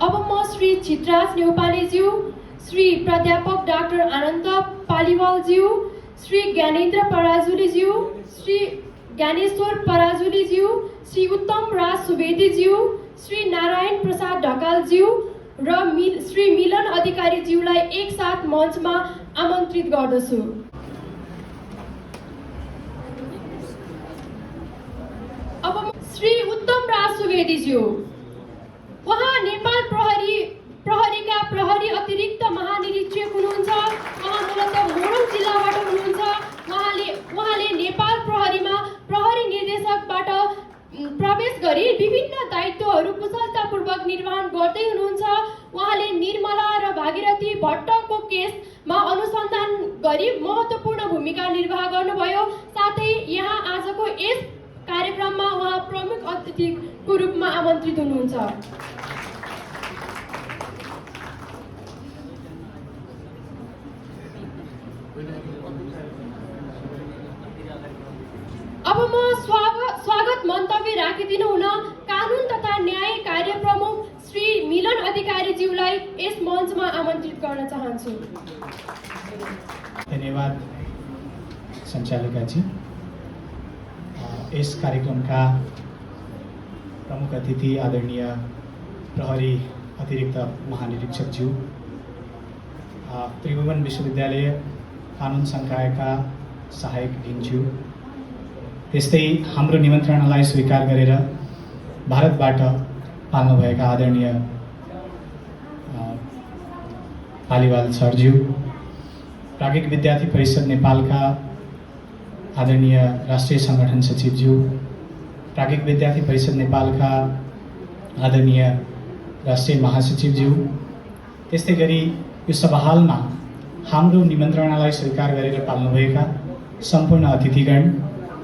अब म श्री चित्राज न्यौपानेज्यू, श्री प्राध्यापक डाक्टर आनन्द पालिवालज्यू, श्री ज्ञानेन्द्र पराजुलीज्यू, श्री ज्ञानेश्वर पराजुलीज्यू, श्री उत्तम राज सुवेदीज्यू, श्री नारायण प्रसाद ढकालज्यू र श्री मिलन अधिकारीज्यूलाई एकसाथ मञ्चमा आमन्त्रित गर्दछु। अब श्री उत्तम राज सुवेदीज्यू, उहाँ नेपाल प्रहरीका प्रहरी अतिरिक्त महानिरीक्षक हुनुहुन्छ। उहाँ मूलतः मोरङ जिल्लाबाट हुनुहुन्छ। उहाँले नेपाल प्रहरीमा प्रहरी निर्देशकबाट प्रवेश गरी विभिन्न दायित्वहरू कुशलतापूर्वक निर्वहन गर्दै हुनुहुन्छ। उहाँले निर्मला र भागीरथी भट्टको केसमा अनुसन्धान गरी महत्त्वपूर्ण भूमिका निर्वाह गर्नुभयो। साथै यहाँ आजको यस कार्यक्रममा उहाँ प्रमुख अतिथिको रूपमा आमन्त्रित हुनुहुन्छ। अब म स्वागत मन्तव्य राखिदिनु हुन कानुन तथा न्याय कार्य प्रमुख श्री मिलन अधिकारीज्यूलाई यस मञ्चमा आमन्त्रित गर्न चाहन्छु। धन्यवाद सञ्चालिकाजी। यस कार्यक्रमका प्रमुख अतिथि आदरणीय प्रहरी अतिरिक्त महानिरीक्षकज्यू, त्रिभुवन विश्वविद्यालय कानुन संकायका सहायक डिनज्यू, त्यस्तै हाम्रो निमन्त्रणालाई स्वीकार गरेर भारतबाट पाल्नुभएका आदरणीय पालिवाल सरज्यू, प्राज्ञिक विद्यार्थी परिषद नेपालका आदरणीय राष्ट्रिय संगठन सचिवज्यू, प्राज्ञिक विद्यार्थी परिषद नेपालका आदरणीय राष्ट्रिय महासचिवज्यू, त्यस्तै गरी यो सभाहालमा हाम्रो निमन्त्रणालाई स्वीकार गरेर पाल्नुभएका सम्पूर्ण अतिथिगण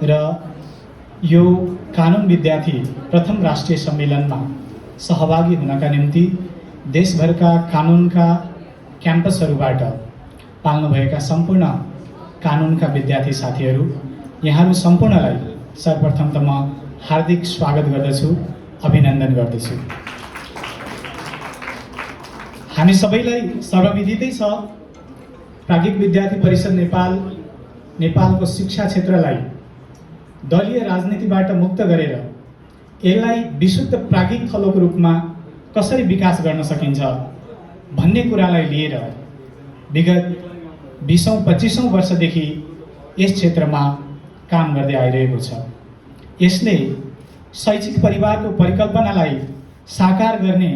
र यो कानुन विद्यार्थी प्रथम राष्ट्रिय सम्मेलनमा सहभागी हुनका निम्ति देशभरका कानुनका क्याम्पसहरूबाट पाल्नुभएका सम्पूर्ण कानुनका विद्यार्थी साथीहरू, यहाँहरू सम्पूर्णलाई सर्वप्रथम त म हार्दिक स्वागत गर्दछु, अभिनन्दन गर्दछु। हामी सबैलाई सर्वविदितै छ, प्राज्ञिक विद्यार्थी परिषद नेपालको शिक्षा क्षेत्रलाई दलीय राजनीतिबाट मुक्त गरेर यसलाई विशुद्ध प्राज्ञिक थलोको रूपमा कसरी विकास गर्न सकिन्छ भन्ने कुरालाई लिएर विगत 20औं-25औं वर्षदेखि यस क्षेत्रमा काम गर्दै आइरहेको छ। यसले शैक्षिक परिवारको परिकल्पनालाई साकार गर्ने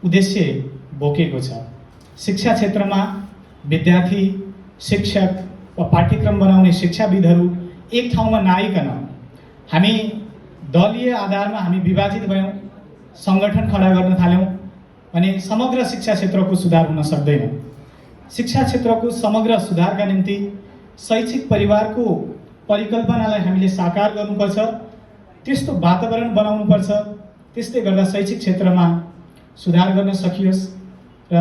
उद्देश्य बोकेको छ। शिक्षा क्षेत्रमा विद्यार्थी, शिक्षक वा पाठ्यक्रम बनाउने शिक्षाविदहरू एक ठाउँमा नआइकन हामी दलीय आधारमा हामी विभाजित भयौँ, सङ्गठन खडा गर्न थाल्यौँ भने समग्र शिक्षा क्षेत्रको सुधार हुन सक्दैन। शिक्षा क्षेत्रको समग्र सुधारका निम्ति शैक्षिक परिवारको परिकल्पनालाई हामीले साकार गर्नुपर्छ, त्यस्तो वातावरण बनाउनुपर्छ। त्यस्तै गर्दा शैक्षिक क्षेत्रमा सुधार गर्न सकियोस् र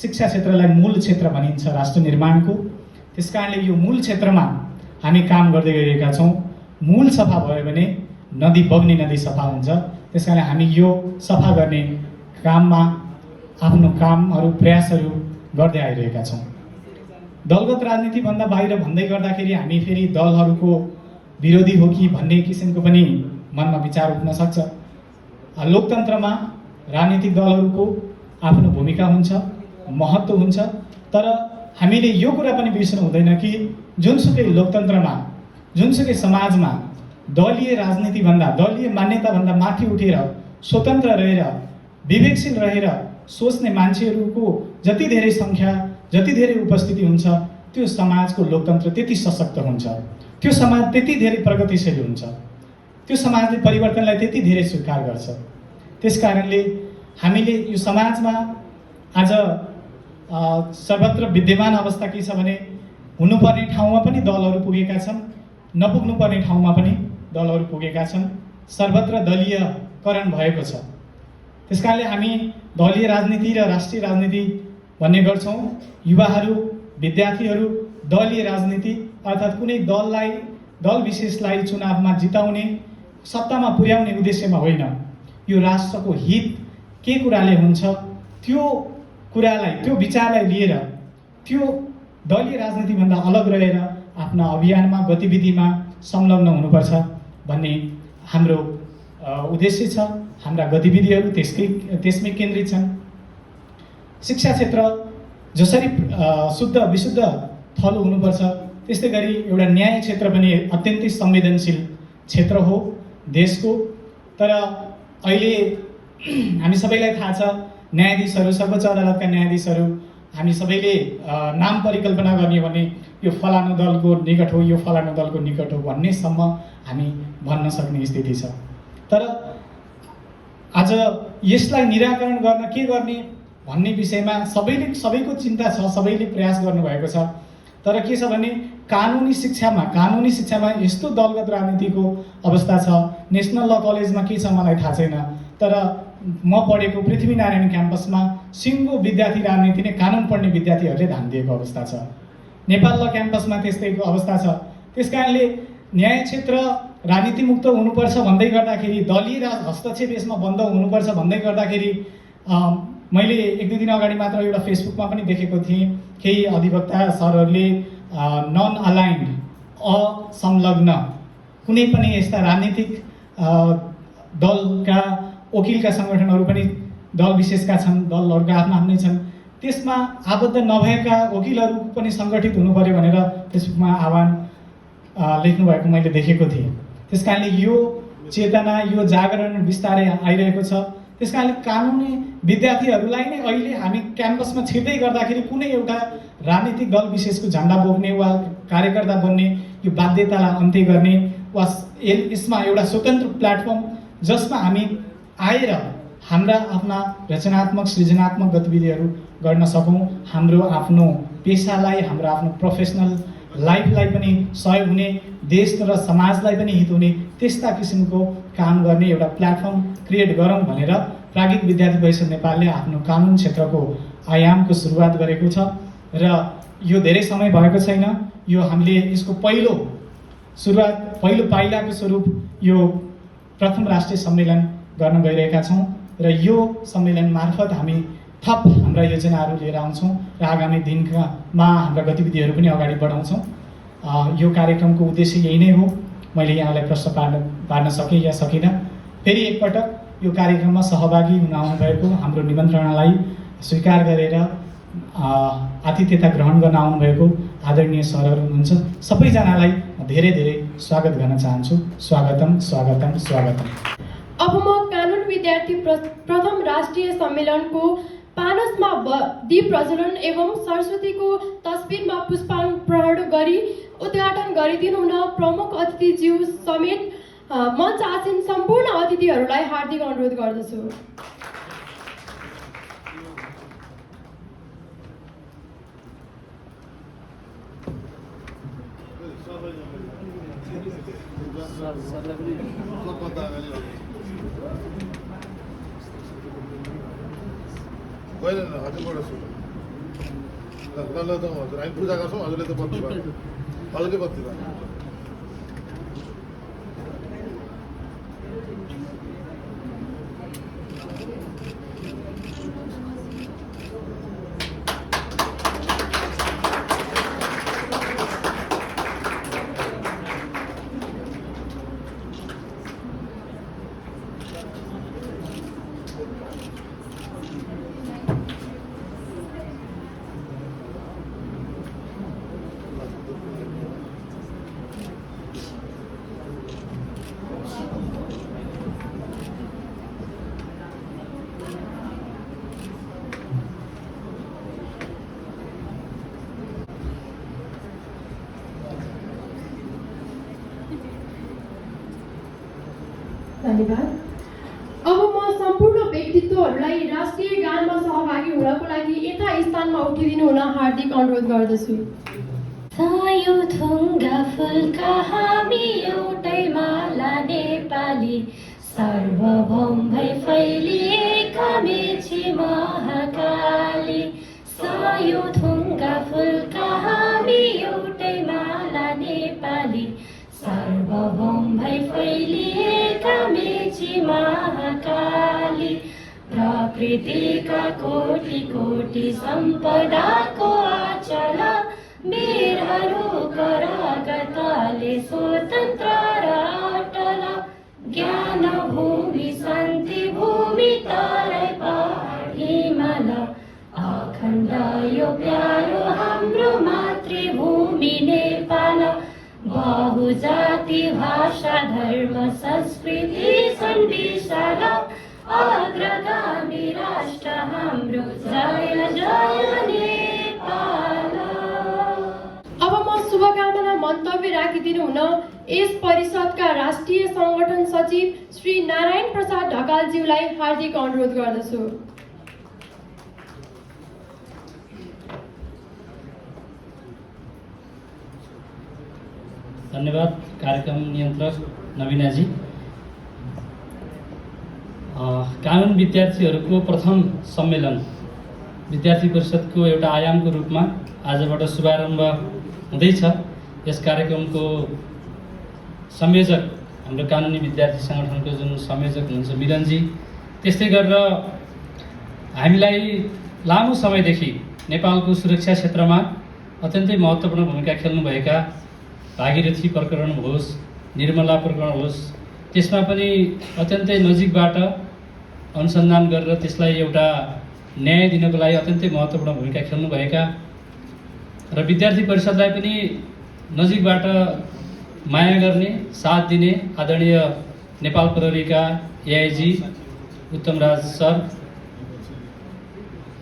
शिक्षा क्षेत्रलाई मूल क्षेत्र भनिन्छ राष्ट्र निर्माणको। त्यसकारणले यो मूल क्षेत्रमा हामी काम गर्दै गइरहेका छौँ। मूल सफा भयो भने नदी बग्ने नदी सफा हुन्छ। त्यसकारण हामी यो सफा गर्ने काममा आफ्नो कामहरू प्रयासहरू गर्दै आइरहेका छौँ। दलगत राजनीतिभन्दा बाहिर भन्दै गर्दाखेरि हामी फेरि दलहरूको विरोधी हो कि भन्ने किसिमको पनि मनमा विचार उठ्न सक्छ। लोकतन्त्रमा राजनीतिक दलहरूको आफ्नो भूमिका हुन्छ, महत्त्व हुन्छ, तर हामीले यो कुरा पनि बिर्सनु हुँदैन कि जुनसुकै लोकतन्त्रमा, जुनसुकै समाजमा दलीय राजनीतिभन्दा, दलीय मान्यताभन्दा माथि उठेर स्वतन्त्र रहेर विवेकशील रहेर सोच्ने मान्छेहरूको जति धेरै सङ्ख्या, जति धेरै उपस्थिति हुन्छ, त्यो समाजको लोकतन्त्र त्यति सशक्त हुन्छ, त्यो समाज त्यति धेरै प्रगतिशील हुन्छ, त्यो समाजले परिवर्तनलाई त्यति धेरै स्वीकार गर्छ। त्यसकारणले हामीले यो समाजमा आज सर्वत्र विद्यमान अवस्था के छ भने हुनुपर्ने ठाउँमा पनि दलहरू पुगेका छन्, नपुग्नुपर्ने ठाउँमा पनि दलहरू पुगेका छन्। सर्वत्र दलीयकरण भएको छ। त्यसकारणले हामी दलीय राजनीति र राष्ट्रिय राजनीति भन्ने गर्छौँ। युवाहरू, विद्यार्थीहरू दलीय राजनीति अर्थात् कुनै दल विशेषलाई चुनावमा जिताउने, सत्तामा पुर्याउने उद्देश्यमा होइन, यो राष्ट्रको हित के कुराले हुन्छ त्यो कुरालाई, त्यो विचारलाई लिएर त्यो दलीय राजनीतिभन्दा अलग रहेर आफ्ना अभियानमा, गतिविधिमा संलग्न हुनुपर्छ भन्ने हाम्रो उद्देश्य छ। हाम्रा गतिविधिहरू त्यसमै केन्द्रित छन्। शिक्षा क्षेत्र जसरी शुद्ध विशुद्ध थलो हुनुपर्छ, त्यस्तै गरी एउटा न्याय क्षेत्र पनि अत्यन्तै संवेदनशील क्षेत्र हो देशको। तर अहिले हामी सबैलाई थाहा छ, न्यायाधीशहरू, सर्वोच्च अदालतका न्यायाधीशहरू हामी सबैले नाम परिकल्पना गर्ने भने यो फलानु दलको निकट हो, यो फलानु दलको निकट हो भन्नेसम्म हामी भन्न सक्ने स्थिति छ। तर आज यसलाई निराकरण गर्न के गर्ने भन्ने विषयमा सबैको चिन्ता छ, सबैले प्रयास गर्नुभएको छ। तर के छ भने कानुनी शिक्षामा यस्तो दलगत राजनीतिको अवस्था छ। नेसनल ल कलेजमा के छ मलाई थाहा छैन, तर म पढेको पृथ्वीनारायण क्याम्पसमा सिङ्गो विद्यार्थी राजनीति नै कानुन पढ्ने विद्यार्थीहरूले ध्यान दिएको अवस्था छ। नेपाल ल क्याम्पसमा त्यस्तैको अवस्था छ। त्यसकारणले न्याय क्षेत्र राजनीतिमुक्त हुनुपर्छ भन्दै गर्दाखेरि, दलीय हस्तक्षेप यसमा बन्द हुनुपर्छ भन्दै गर्दाखेरि मैले 1-2 दिन अगाडि मात्र एउटा फेसबुकमा पनि देखेको थिएँ, केही अधिवक्ता सरहरूले नन अलाइन्ड, असंलग्न कुनै पनि यस्ता राजनीतिक दलका वकिलका सङ्गठनहरू पनि दल विशेषका छन्, दलहरूका आफ्नै छन्, त्यसमा आबद्ध नभएका वकिलहरू पनि सङ्गठित हुनु पर्यो भनेर फेसबुकमा आह्वान लेख्नुभएको मैले देखेको थिएँ। त्यसकारणले यो चेतना, यो जागरण बिस्तारै आइरहेको छ। त्यसकारणले कानुनी विद्यार्थीहरूलाई नै अहिले हामी क्याम्पसमा छिर्दै गर्दाखेरि कुनै एउटा राजनीतिक दल विशेषको झन्डा बोक्ने वा कार्यकर्ता बन्ने यो बाध्यतालाई अन्त्य गर्ने वा यसमा एउटा स्वतन्त्र प्लेटफर्म जसमा हामी आएर हाम्रा आफ्ना रचनात्मक सृजनात्मक गतिविधिहरू गर्न सकौँ, हाम्रो आफ्नो पेसालाई, हाम्रो आफ्नो प्रोफेसनल लाइफलाई पनि सहयोग हुने, देश र समाजलाई पनि हित हुने त्यस्ता किसिमको काम गर्ने एउटा प्लेटफर्म क्रिएट गरौँ भनेर प्राज्ञिक विद्यार्थी परिषद नेपालले आफ्नो कानुन क्षेत्रको आयामको सुरुवात गरेको छ। र यो धेरै समय भएको छैन। यो हामीले यसको पहिलो पाइलाको स्वरूप यो प्रथम राष्ट्रिय सम्मेलन गर्न गइरहेका छौँ र यो सम्मेलन मार्फत हामी थप हाम्रा योजनाहरू लिएर आउँछौँ र आगामी दिनमा हाम्रा गतिविधिहरू पनि अगाडि बढाउँछौँ। यो कार्यक्रमको उद्देश्य यही नै हो। मैले यहाँलाई प्रश्न पार्न सकेँ या सकिनँ। फेरि एकपटक यो कार्यक्रममा सहभागी हुन आउनुभएको, हाम्रो निमन्त्रणालाई स्वीकार गरेर आतिथ्यता ग्रहण गर्न आउनुभएको आदरणीय सरहरू हुनुहुन्छ, सबैजनालाई धेरै धेरै स्वागत गर्न चाहन्छु। स्वागतम स्वागतम स्वागतम। अब म कानुन विद्यार्थी प्रथम राष्ट्रिय सम्मेलनको पानसमा दीप प्रज्वलन एवं सरस्वतीको तस्बिरमा पुष्पार्पण गरी उद्घाटन गरिदिनु हुन प्रमुख अतिथिज्यू समेत मञ्च आसीन सम्पूर्ण अतिथिहरूलाई हार्दिक अनुरोध गर्दछु। हामी पूजा गर्छौँ, हजुरले त बत्ती भयो, हजुरले बत्ती भयो। धन्यवाद। अब म सम्पूर्ण व्यक्तित्वहरूलाई राष्ट्रिय गानमा सहभागी हुनको लागि यथा स्थानमा उठिदिनु हुन हार्दिक अनुरोध गर्दछु। सायो थुङ्गा फुलका हामी एउटै माला नेपाली, सार्वभौम भई फैलिएका मेची महाकाली। सायो थुङ्गा फुलका हामी एउटै माला नेपाली, सार्वभौम भई फैलिएका मेची महाकाली। प्रकृतिका कोटि कोटि सम्पदाको आचल वीरहरू करागतले स्वतन्त्र र अटल ज्ञान भूमि शान्ति भूमि तराई पहाड हिमाल अखण्ड यो प्यारो हाम्रो मातृभूमि नेपाल बहुजाति भाषा धर्म संस्कृति छन् विशाल अग्रगामी राष्ट्र हाम्रो जय जय नेपाल। अब म शुभकामना मन्तव्य राखिदिनु हुन यस परिषदका राष्ट्रिय संगठन सचिव श्री नारायण प्रसाद ढकालज्यूलाई हार्दिक अनुरोध गर्दछु। धन्यवाद कार्यक्रम नियन्त्रक नवीनाजी। कानुन विद्यार्थीहरूको प्रथम सम्मेलन विद्यार्थी परिषदको एउटा आयामको रूपमा आजबाट शुभारम्भ हुँदैछ। यस कार्यक्रमको संयोजक हाम्रो कानुनी विद्यार्थी सङ्गठनको जुन संयोजक हुनुहुन्छ मिलनजी, त्यस्तै गरेर हामीलाई लामो समयदेखि नेपालको सुरक्षा क्षेत्रमा अत्यन्तै महत्त्वपूर्ण भूमिका खेल्नुभएका भागीरथी प्रकरण होस्, निर्मला प्रकरण होस्, त्यसमा पनि अत्यन्तै नजिकबाट अनुसन्धान गरेर त्यसलाई एउटा न्याय दिनको लागि अत्यन्तै महत्त्वपूर्ण भूमिका खेल्नुभएका र विद्यार्थी परिषदलाई पनि नजिकबाट माया गर्ने, साथ दिने आदरणीय नेपाल प्रहरीका एआइजी उत्तमराज सर,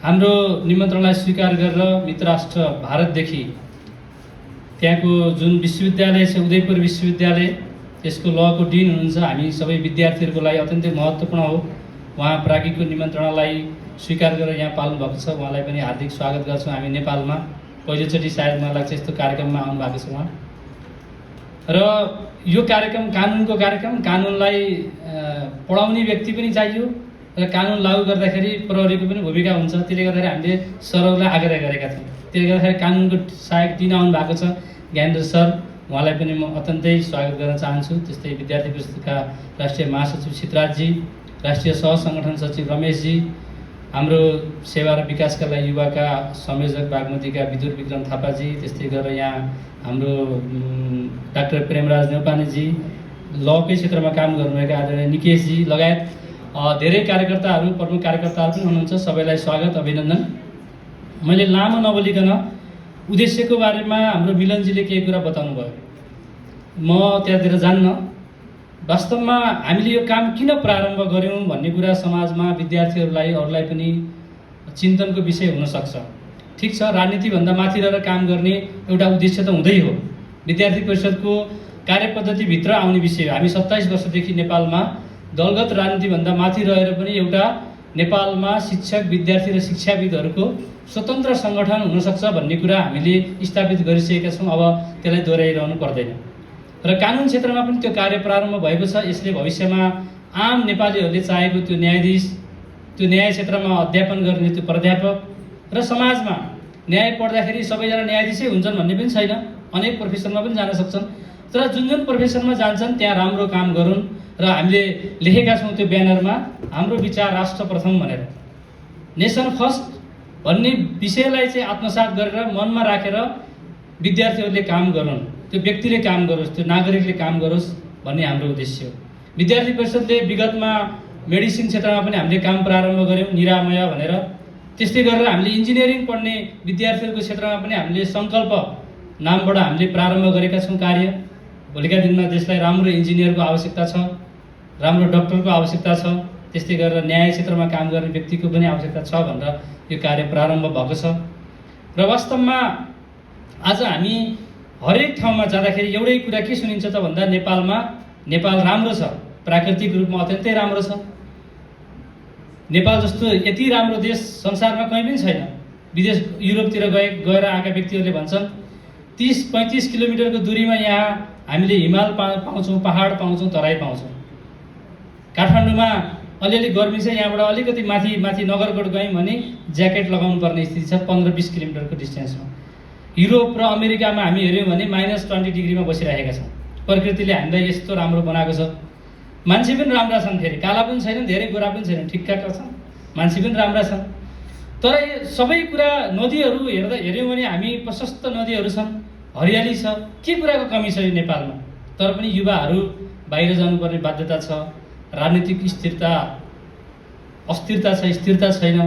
हाम्रो निमन्त्रणलाई स्वीकार गरेर मित्रराष्ट्र भारतदेखि त्यहाँको जुन विश्वविद्यालय छ उदयपुर विश्वविद्यालय, त्यसको लको डिन हुनुहुन्छ, हामी सबै विद्यार्थीहरूको लागि अत्यन्तै महत्त्वपूर्ण हो। उहाँ प्राज्ञिकको निमन्त्रणालाई स्वीकार गरेर यहाँ पाल्नु भएको छ, उहाँलाई पनि हार्दिक स्वागत गर्छौँ। हामी नेपालमा पहिलोचोटि सायद मलाई लाग्छ यस्तो कार्यक्रममा आउनु भएको छ उहाँ। र यो कार्यक्रम कानुनको कार्यक्रम, कानुनलाई पढाउने व्यक्ति पनि चाहियो र कानुन लागू गर्दाखेरि प्रहरीको पनि भूमिका हुन्छ। त्यसले गर्दाखेरि हामीले सरहरूलाई आग्रह गरेका थियौँ। त्यसले गर्दाखेरि कानुनको सहायक दिन आउनु भएको छ ज्ञानेन्द्र सर, उहाँलाई पनि म अत्यन्तै स्वागत गर्न चाहन्छु। त्यस्तै विद्यार्थी परिषदका राष्ट्रिय महासचिव चित्राजी, राष्ट्रिय सहसङ्गठन सचिव रमेशजी, हाम्रो सेवा र विकासका लागि युवाका संयोजक बागमतीका विदुर विक्रम थापाजी, त्यस्तै गरेर यहाँ हाम्रो डाक्टर प्रेमराज नेउपानेजी, लकै क्षेत्रमा काम गर्नुभएका आदरणीय निकेशजी लगायत धेरै कार्यकर्ताहरू, प्रमुख कार्यकर्ताहरू पनि हुनुहुन्छ। सबैलाई स्वागत, अभिनन्दन। मैले लामो नबोलिकन उद्देश्यको बारेमा हाम्रो मिलनजीले केही कुरा बताउनु भयो, म त्यहाँतिर जान्न। वास्तवमा हामीले यो काम किन प्रारम्भ गऱ्यौँ भन्ने कुरा समाजमा विद्यार्थीहरूलाई, अरूलाई पनि चिन्तनको विषय हुनसक्छ। ठिक छ, राजनीतिभन्दा माथि रहेर काम गर्ने एउटा उद्देश्य त हुँदै हो। विद्यार्थी परिषदको कार्यपद्धतिभित्र आउने विषय हो। हामी 27 वर्षदेखि नेपालमा दलगत राजनीतिभन्दा माथि रहेर पनि एउटा नेपालमा शिक्षक, विद्यार्थी र शिक्षाविदहरूको स्वतन्त्र सङ्गठन हुनसक्छ भन्ने कुरा हामीले स्थापित गरिसकेका छौँ। अब त्यसलाई दोहोऱ्याइरहनु पर्दैन र कानुन क्षेत्रमा पनि त्यो कार्य प्रारम्भ भएको छ। यसले भविष्यमा आम नेपालीहरूले चाहेको त्यो न्यायाधीश, त्यो न्याय क्षेत्रमा अध्यापन गर्ने त्यो प्राध्यापक र समाजमा न्याय पढ्दाखेरि सबैजना न्यायाधीशै हुन्छन् भन्ने पनि छैन। अनेक प्रोफेसनमा पनि जान सक्छन्, तर जुन जुन प्रोफेसनमा जान्छन् त्यहाँ राम्रो काम गरून्। र हामीले लेखेका छौँ त्यो ब्यानरमा, हाम्रो विचार राष्ट्र प्रथम भनेर, नेसन फर्स्ट भन्ने विषयलाई चाहिँ आत्मसात गरेर मनमा राखेर विद्यार्थीहरूले काम गरून्, त्यो व्यक्तिले काम गरोस्, त्यो नागरिकले काम गरोस् भन्ने हाम्रो उद्देश्य हो। विद्यार्थी परिषदले विगतमा मेडिसिन क्षेत्रमा पनि हामीले काम प्रारम्भ गऱ्यौँ, निरामय भनेर। त्यस्तै गरेर हामीले इन्जिनियरिङ पढ्ने विद्यार्थीहरूको क्षेत्रमा पनि हामीले सङ्कल्प नामबाट हामीले प्रारम्भ गरेका छौँ कार्य। भोलिका दिनमा देशलाई राम्रो इन्जिनियरको आवश्यकता छ, राम्रो डक्टरको आवश्यकता छ, त्यस्तै गरेर न्याय क्षेत्रमा काम गर्ने व्यक्तिको पनि आवश्यकता छ भनेर यो कार्य प्रारम्भ भएको छ। र वास्तवमा आज हामी हरेक ठाउँमा जाँदाखेरि एउटै कुरा के सुनिन्छ त भन्दा नेपाल राम्रो छ, प्राकृतिक रूपमा अत्यन्तै राम्रो छ। नेपाल जस्तो यति राम्रो देश संसारमा कहीँ पनि छैन। विदेश युरोपतिर गएर आएका व्यक्तिहरूले भन्छन् 30-35 किलोमिटरको दूरीमा यहाँ हामीले हिमाल पाउँछौँ, पहाड पाउँछौँ, तराई पाउँछौँ। काठमाडौँमा अलिअलि गर्मी छ, यहाँबाट अलिकति माथि नगरकोट गयौँ भने ज्याकेट लगाउनु पर्ने स्थिति छ 15-20 किलोमिटरको डिस्टेन्समा। युरोप र अमेरिकामा हामी हेऱ्यौँ भने -20 डिग्रीमा बसिरहेका छौँ। प्रकृतिले हामीलाई यस्तो राम्रो बनाएको छ। मान्छे पनि राम्रा छन्, फेरि काला पनि छैनन्, धेरै गोरा पनि छैनन्, ठिक्कका छन्। मान्छे पनि राम्रा छन्। तर यो सबै कुरा नदीहरू हेऱ्यौँ भने हामी प्रशस्त नदीहरू छन्, हरियाली छ, के कुराको कमी छ यो नेपालमा? तर पनि युवाहरू बाहिर जानुपर्ने बाध्यता छ, राजनीतिक अस्थिरता छ, स्थिरता छैन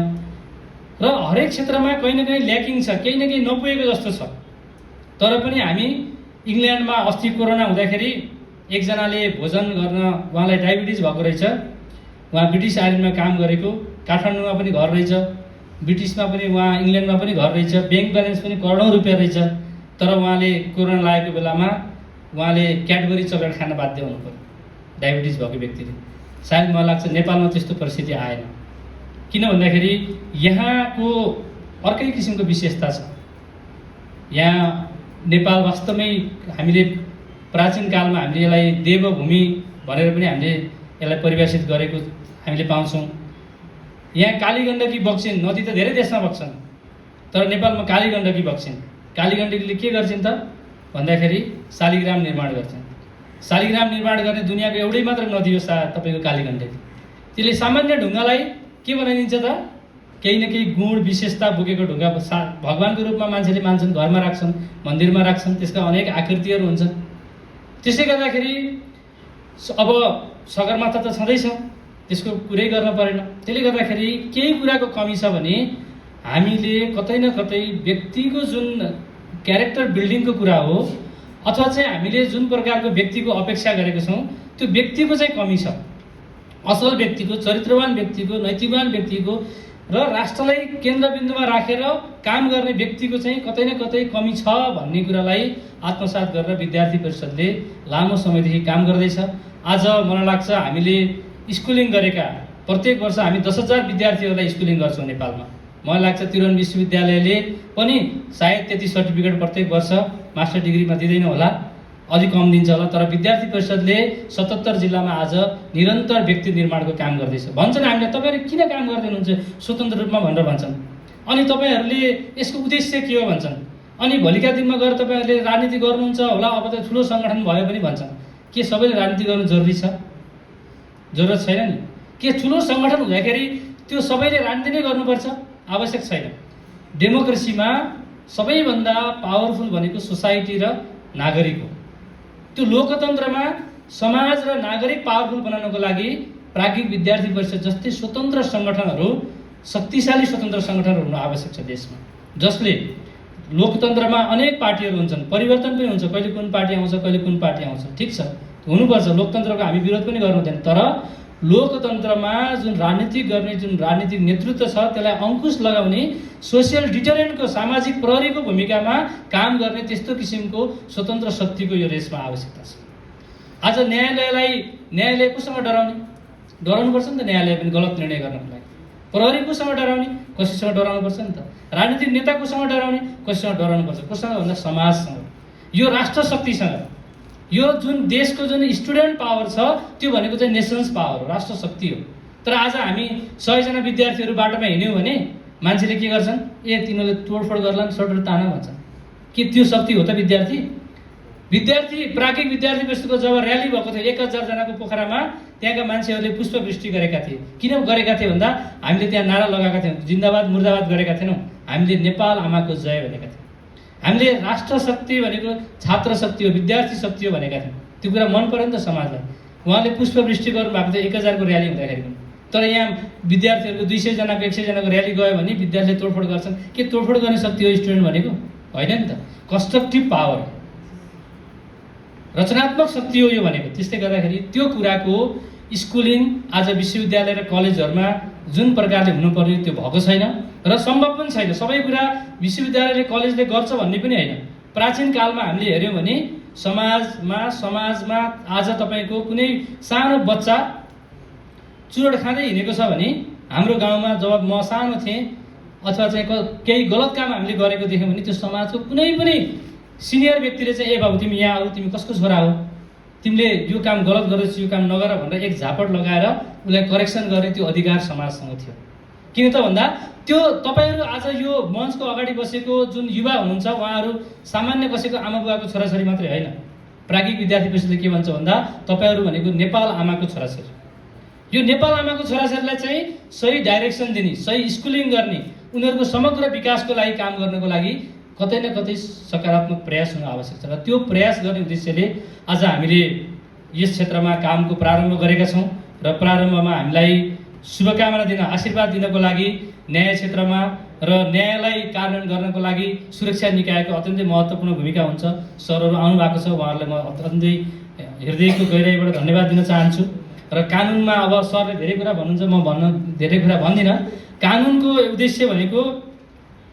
र हरेक क्षेत्रमा कहीँ न कहीँ ल्याकिङ छ, केही न केही नपुगेको जस्तो छ। तर पनि हामी इङ्ल्यान्डमा अस्ति कोरोना हुँदाखेरि एकजनाले भोजन गर्न, उहाँलाई डायबिटिज भएको रहेछ, उहाँ ब्रिटिस आइल्यान्डमा काम गरेको, काठमाडौँमा पनि घर रहेछ, ब्रिटिसमा पनि उहाँ इङ्ल्यान्डमा पनि घर रहेछ, ब्याङ्क ब्यालेन्स पनि करोडौँ रुपियाँ रहेछ। तर उहाँले कोरोना लागेको बेलामा उहाँले क्याडबरी चकलेट खान बाध्य हुनु पर्यो, डायबिटिज भएको व्यक्तिले। सायद मलाई लाग्छ नेपालमा त्यस्तो परिस्थिति आएन, किन भन्दाखेरि यहाँको अर्कै किसिमको विशेषता छ। यहाँ नेपाल वास्तवमै हामीले प्राचीन कालमा हामीले यसलाई देवभूमि भनेर पनि हामीले यसलाई परिभाषित गरेको हामीले पाउँछौँ। यहाँ कालीगण्डकी बग्छिन्, नदी त धेरै देशमा बग्छन्, तर नेपालमा कालीगण्डकी बग्छिन्। कालीगण्डकीले के गर्छिन् त भन्दाखेरि शालिग्राम निर्माण गर्छन्। शालिग्राम निर्माण गर्ने दुनियाँको एउटै मात्र नदी हो तपाईँको कालीगण्डकी। त्यसले सामान्य ढुङ्गालाई के बनाइदिन्छ त? केही न केही गुण विशेषता बोकेको ढुङ्गा भगवानको रूपमा मान्छेले मान्छन्, घरमा राख्छन्, मन्दिरमा राख्छन्, त्यसका अनेक आकृतिहरू हुन्छन्। त्यसै गर्दाखेरि अब सगरमाथा त छँदैछ, त्यसको कुरै गर्न परेन। त्यसले गर्दाखेरि केही कुराको कमी छ भने हामीले कतै न कतै व्यक्तिको जुन क्यारेक्टर बिल्डिङको कुरा हो, अथवा चाहिँ हामीले जुन प्रकारको व्यक्तिको अपेक्षा गरेको छौँ त्यो व्यक्तिको चाहिँ कमी छ। असल व्यक्तिको, चरित्रवान व्यक्तिको, नैतिकवान व्यक्तिको र राष्ट्रलाई केन्द्रबिन्दुमा राखेर काम गर्ने व्यक्तिको चाहिँ कतै न कतै कमी छ भन्ने कुरालाई आत्मसात गरेर विद्यार्थी परिषदले लामो समयदेखि काम गर्दैछ। आज मलाई लाग्छ हामीले स्कुलिङ गरेका प्रत्येक वर्ष हामी 10,000 विद्यार्थीहरूलाई स्कुलिङ गर्छौँ नेपालमा। मलाई लाग्छ त्रिभुवन विश्वविद्यालयले पनि सायद त्यति सर्टिफिकेट प्रत्येक वर्ष मास्टर डिग्रीमा दिँदैन होला, अलि कम दिन्छ होला। तर विद्यार्थी परिषदले 77 जिल्लामा आज निरन्तर व्यक्ति निर्माणको काम गर्दैछ। भन्छन् हामीले तपाईँहरू किन काम गर्दै हुनुहुन्छ स्वतन्त्र रूपमा भनेर भन्छन्। अनि तपाईँहरूले यसको उद्देश्य के हो भन्छन्। अनि भोलिका दिनमा गएर तपाईँहरूले राजनीति गर्नुहुन्छ होला, अब त ठुलो सङ्गठन भयो पनि भन्छन्। के सबैले राजनीति गर्नु जरुरी छ? जरुरत छैन नि। के ठुलो सङ्गठन हुँदाखेरि त्यो सबैले राजनीति नै गर्नुपर्छ? आवश्यक छैन। डेमोक्रेसीमा सबैभन्दा पावरफुल भनेको सोसाइटी र नागरिक हो। त्यो लोकतन्त्रमा समाज र नागरिक पावरफुल बनाउनको लागि प्राज्ञिक विद्यार्थी परिषद जस्तै स्वतन्त्र सङ्गठनहरू, शक्तिशाली स्वतन्त्र सङ्गठनहरू हुनु आवश्यक छ देशमा, जसले लोकतन्त्रमा अनेक पार्टीहरू हुन्छन्, परिवर्तन पनि हुन्छ, कहिले कुन पार्टी आउँछ, कहिले कुन पार्टी आउँछ, ठिक छ, हुनुपर्छ। लोकतन्त्रको हामी विरोध पनि गर्नु हुँदैन। तर लोकतन्त्रमा जुन राजनीति गर्ने जुन राजनीतिक नेतृत्व छ त्यसलाई अङ्कुश लगाउने, सोसियल डिटरेन्टको, सामाजिक प्रहरीको भूमिकामा काम गर्ने त्यस्तो किसिमको स्वतन्त्र शक्तिको यो देशमा आवश्यकता छ। आज न्यायालय कोसँग डराउने? डराउनुपर्छ नि त। न्यायालय पनि गलत निर्णय गर्नको लागि। प्रहरी कोसँग डराउने? कसैसँग डराउनुपर्छ नि त। राजनीतिक नेता कोसँग डराउने? कसैसँग डराउनुपर्छ। कोसँग भन्दा समाजसँग, यो राष्ट्र शक्तिसँग। यो जुन देशको जुन स्टुडेन्ट पावर छ त्यो भनेको चाहिँ नेसन्स पावर हो, राष्ट्र शक्ति हो। तर आज हामी 100 जना विद्यार्थीहरू बाटोमा हिँड्यौँ भने मान्छेले के गर्छन्? तिनीहरूले तोडफोड गर्ला, सर्टर ताना भन्छन्। के त्यो शक्ति हो त विद्यार्थी? प्राज्ञिक विद्यार्थी परिषदको जब र्याली भएको थियो 1000 जनाको पोखरामा, त्यहाँका मान्छेहरूले पुष्पवृष्टि गरेका थिए। किन गरेका थिए भन्दा हामीले त्यहाँ नारा लगाएका थियौँ, जिन्दाबाद मुर्दाबाद गरेका थिएनौँ, हामीले नेपाल आमाको जय भनेका थियौँ। हामीले राष्ट्र शक्ति भनेको छात्र शक्ति हो, विद्यार्थी शक्ति हो भनेका थियौँ। त्यो कुरा मन पऱ्यो नि त समाजलाई। उहाँले पुष्पवृष्टि गर्नुभएको थियो 1000 को र्याली हुँदाखेरि पनि। तर यहाँ विद्यार्थीहरूको 200 जनाको 100 जनाको र्याली गयो भने विद्यार्थीले तोडफोड गर्छन्। के तोडफोड गर्ने शक्ति हो स्टुडेन्ट भनेको? होइन नि त। कन्स्ट्रक्टिभ पावर, रचनात्मक शक्ति हो यो भनेको। त्यस्तै गर्दाखेरि त्यो कुराको स्कुलिङ आज विश्वविद्यालय र कलेजहरूमा जुन प्रकारले हुनुपर्ने त्यो भएको छैन र सम्भव पनि छैन। सबै कुरा विश्वविद्यालयले कलेजले गर्छ भन्ने पनि होइन। प्राचीन कालमा हामीले हेऱ्यौँ भने समाजमा आज तपाईँको कुनै सानो बच्चा चुरोट खाँदै हिँडेको छ भने हाम्रो गाउँमा जब म सानो थिएँ अथवा चाहिँ केही गलत काम हामीले गरेको देख्यौँ भने त्यो समाजको कुनै पनि सिनियर व्यक्तिले चाहिँ बाबु तिमी यहाँ आऊ, तिमी कसको छोरा हो, तिमीले यो काम गलत गर्दैछ, यो काम नगर भनेर एक झापट लगाएर उसलाई करेक्सन गर्ने त्यो अधिकार समाजसँग थियो। किन त भन्दा त्यो तपाईँहरू आज यो मञ्चको अगाडि बसेको जुन युवा हुनुहुन्छ उहाँहरू सामान्य बसेको आमा बुवाको छोराछोरी मात्रै होइन। प्राज्ञिक विद्यार्थी परिषदले के भन्छ भन्दा तपाईँहरू भनेको नेपाल आमाको छोराछोरी। यो नेपाल आमाको छोराछोरीलाई चाहिँ सही डाइरेक्सन दिने, सही स्कुलिङ गर्ने, उनीहरूको समग्र विकासको लागि काम गर्नको लागि कतै न कतै सकारात्मक प्रयास हुनु आवश्यक छ। र त्यो प्रयास गर्ने उद्देश्यले आज हामीले यस क्षेत्रमा कामको प्रारम्भ गरेका छौँ र प्रारम्भमा हामीलाई शुभकामना दिन, आशीर्वाद दिनको लागि न्याय क्षेत्रमा र न्यायलाई कार्यान्वयन गर्नको लागि सुरक्षा निकायको अत्यन्तै महत्त्वपूर्ण भूमिका हुन्छ। सरहरू आउनु भएको छ, उहाँहरूलाई म अत्यन्तै हृदयको गहिराइबाट धन्यवाद दिन चाहन्छु। र कानुनमा अब सरले धेरै कुरा भन्नुहुन्छ, म धेरै कुरा भन्दिनँ। कानुनको उद्देश्य भनेको